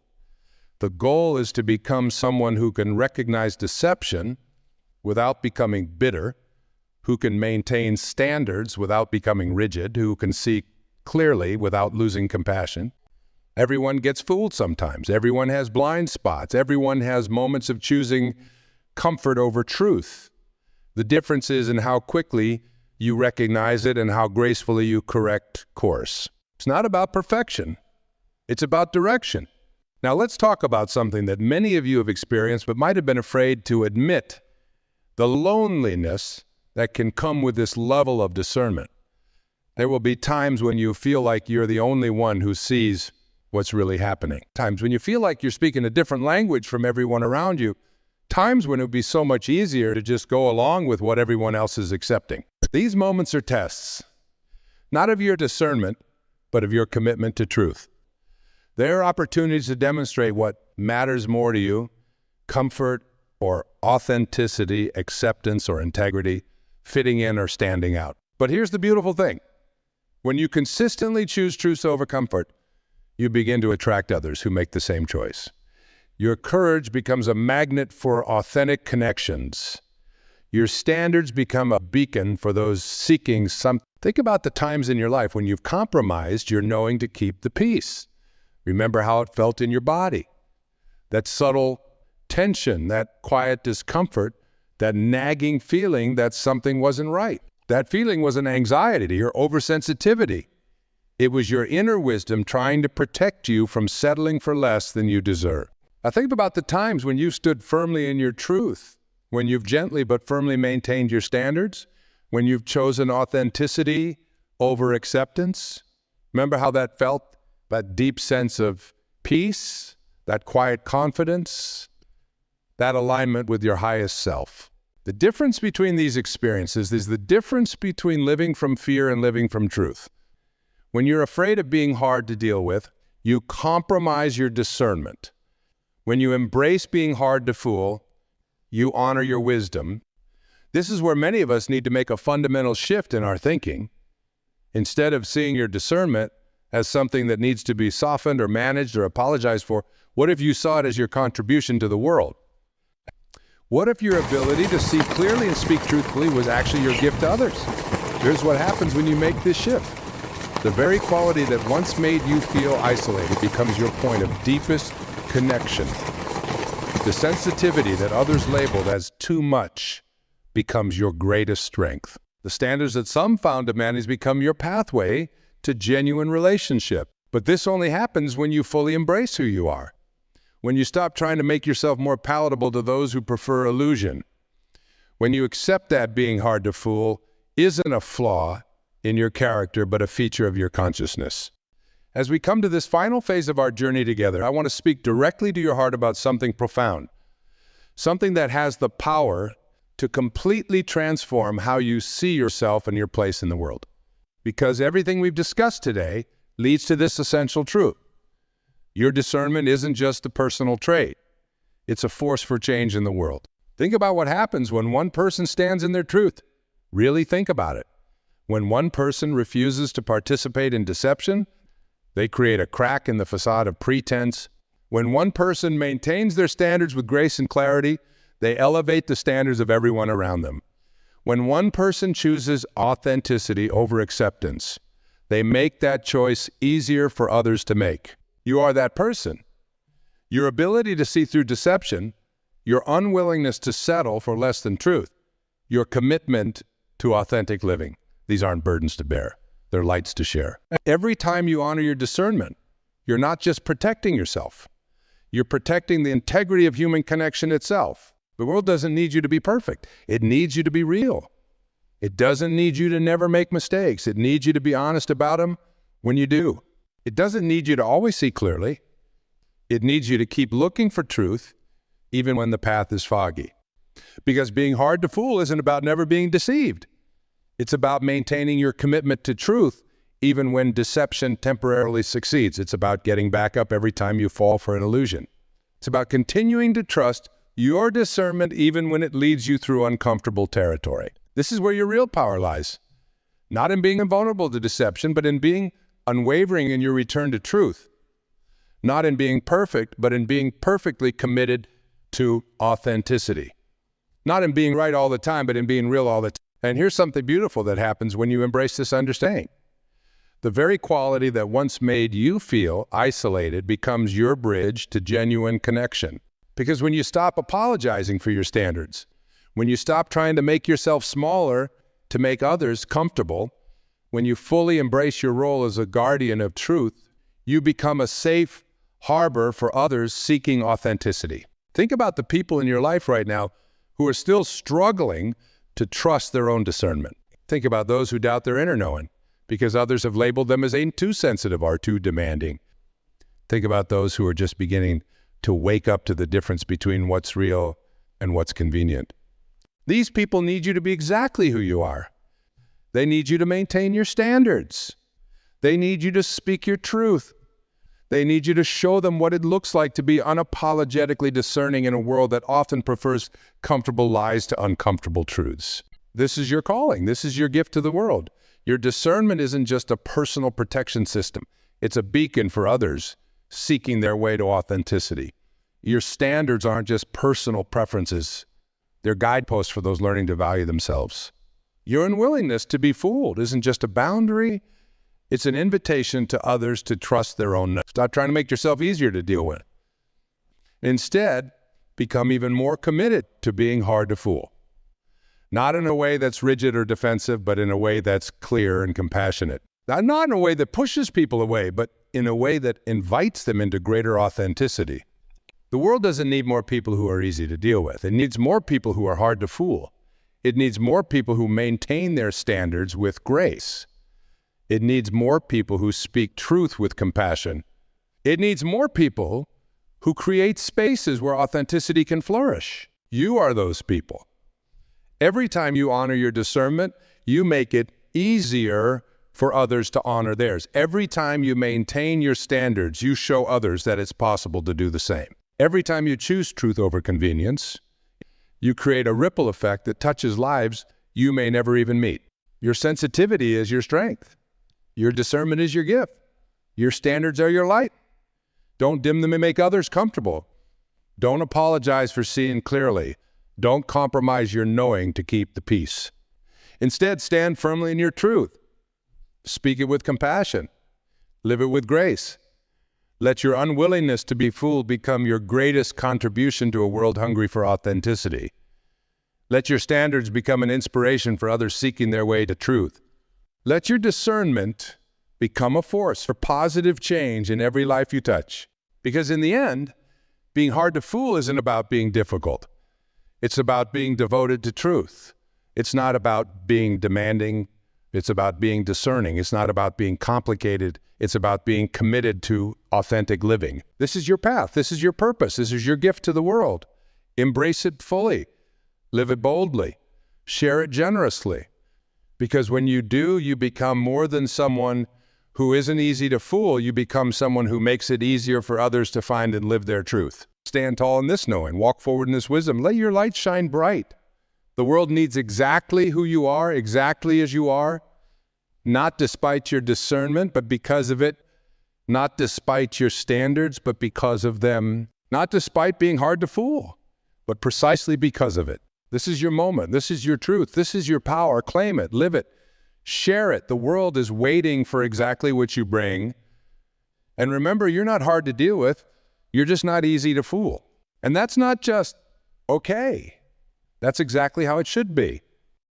The goal is to become someone who can recognize deception without becoming bitter, who can maintain standards without becoming rigid, who can see clearly without losing compassion. Everyone gets fooled sometimes. Everyone has blind spots. Everyone has moments of choosing comfort over truth. The difference is in how quickly you recognize it and how gracefully you correct course. It's not about perfection. It's about direction. Now let's talk about something that many of you have experienced but might have been afraid to admit: the loneliness that can come with this level of discernment. There will be times when you feel like you're the only one who sees what's really happening. Times when you feel like you're speaking a different language from everyone around you. Times when it would be so much easier to just go along with what everyone else is accepting. These moments are tests, not of your discernment, but of your commitment to truth. They are opportunities to demonstrate what matters more to you: comfort or authenticity, acceptance or integrity, fitting in or standing out. But here's the beautiful thing. When you consistently choose truth over comfort, you begin to attract others who make the same choice. Your courage becomes a magnet for authentic connections. Your standards become a beacon for those seeking something. Think about the times in your life when you've compromised your knowing to keep the peace. Remember how it felt in your body. That subtle tension, that quiet discomfort, that nagging feeling that something wasn't right. That feeling was an anxiety or oversensitivity. It was your inner wisdom trying to protect you from settling for less than you deserve. Now think about the times when you stood firmly in your truth, when you've gently but firmly maintained your standards, when you've chosen authenticity over acceptance. Remember how that felt? That deep sense of peace, that quiet confidence, that alignment with your highest self. The difference between these experiences is the difference between living from fear and living from truth. When you're afraid of being hard to deal with, you compromise your discernment. When you embrace being hard to fool, you honor your wisdom. This is where many of us need to make a fundamental shift in our thinking. Instead of seeing your discernment as something that needs to be softened or managed or apologized for, what if you saw it as your contribution to the world? What if your ability to see clearly and speak truthfully was actually your gift to others? Here's what happens when you make this shift. The very quality that once made you feel isolated becomes your point of deepest connection. The sensitivity that others labeled as too much becomes your greatest strength. The standards that some found demanding become your pathway to genuine relationship. But this only happens when you fully embrace who you are. When you stop trying to make yourself more palatable to those who prefer illusion. When you accept that being hard to fool isn't a flaw in your character, but a feature of your consciousness. As we come to this final phase of our journey together, I want to speak directly to your heart about something profound. Something that has the power to completely transform how you see yourself and your place in the world. Because everything we've discussed today leads to this essential truth. Your discernment isn't just a personal trait. It's a force for change in the world. Think about what happens when one person stands in their truth. Really think about it. When one person refuses to participate in deception, they create a crack in the facade of pretense. When one person maintains their standards with grace and clarity, they elevate the standards of everyone around them. When one person chooses authenticity over acceptance, they make that choice easier for others to make. You are that person. Your ability to see through deception, your unwillingness to settle for less than truth, your commitment to authentic living. These aren't burdens to bear. They're lights to share. Every time you honor your discernment, you're not just protecting yourself. You're protecting the integrity of human connection itself. The world doesn't need you to be perfect. It needs you to be real. It doesn't need you to never make mistakes. It needs you to be honest about them when you do. It doesn't need you to always see clearly. It needs you to keep looking for truth, even when the path is foggy. Because being hard to fool isn't about never being deceived. It's about maintaining your commitment to truth, even when deception temporarily succeeds. It's about getting back up every time you fall for an illusion. It's about continuing to trust your discernment, even when it leads you through uncomfortable territory. This is where your real power lies. Not in being invulnerable to deception, but in being unwavering in your return to truth. Not in being perfect, but in being perfectly committed to authenticity. Not in being right all the time, but in being real all the time. And here's something beautiful that happens when you embrace this understanding. The very quality that once made you feel isolated becomes your bridge to genuine connection. Because when you stop apologizing for your standards, when you stop trying to make yourself smaller to make others comfortable, when you fully embrace your role as a guardian of truth, you become a safe harbor for others seeking authenticity. Think about the people in your life right now who are still struggling to trust their own discernment. Think about those who doubt their inner knowing because others have labeled them as ain't too sensitive or too demanding. Think about those who are just beginning to wake up to the difference between what's real and what's convenient. These people need you to be exactly who you are. They need you to maintain your standards. They need you to speak your truth. They need you to show them what it looks like to be unapologetically discerning in a world that often prefers comfortable lies to uncomfortable truths. This is your calling. This is your gift to the world. Your discernment isn't just a personal protection system. It's a beacon for others seeking their way to authenticity. Your standards aren't just personal preferences. They're guideposts for those learning to value themselves. Your unwillingness to be fooled isn't just a boundary. It's an invitation to others to trust their own knowledge. Stop trying to make yourself easier to deal with. Instead, become even more committed to being hard to fool. Not in a way that's rigid or defensive, but in a way that's clear and compassionate. Not in a way that pushes people away, but in a way that invites them into greater authenticity. The world doesn't need more people who are easy to deal with. It needs more people who are hard to fool. It needs more people who maintain their standards with grace. It needs more people who speak truth with compassion. It needs more people who create spaces where authenticity can flourish. You are those people. Every time you honor your discernment, you make it easier for others to honor theirs. Every time you maintain your standards, you show others that it's possible to do the same. Every time you choose truth over convenience, you create a ripple effect that touches lives you may never even meet. Your sensitivity is your strength. Your discernment is your gift. Your standards are your light. Don't dim them and make others comfortable. Don't apologize for seeing clearly. Don't compromise your knowing to keep the peace. Instead, stand firmly in your truth. Speak it with compassion. Live it with grace. Let your unwillingness to be fooled become your greatest contribution to a world hungry for authenticity. Let your standards become an inspiration for others seeking their way to truth. Let your discernment become a force for positive change in every life you touch. Because in the end, being hard to fool isn't about being difficult. It's about being devoted to truth. It's not about being demanding. It's about being discerning. It's not about being complicated. It's about being committed to authentic living. This is your path. This is your purpose. This is your gift to the world. Embrace it fully. Live it boldly. Share it generously. Because when you do, you become more than someone who isn't easy to fool. You become someone who makes it easier for others to find and live their truth. Stand tall in this knowing. Walk forward in this wisdom. Let your light shine bright. The world needs exactly who you are, exactly as you are, not despite your discernment, but because of it, not despite your standards, but because of them, not despite being hard to fool, but precisely because of it. This is your moment. This is your truth. This is your power. Claim it. Live it. Share it. The world is waiting for exactly what you bring. And remember, you're not hard to deal with. You're just not easy to fool. And that's not just okay. That's exactly how it should be.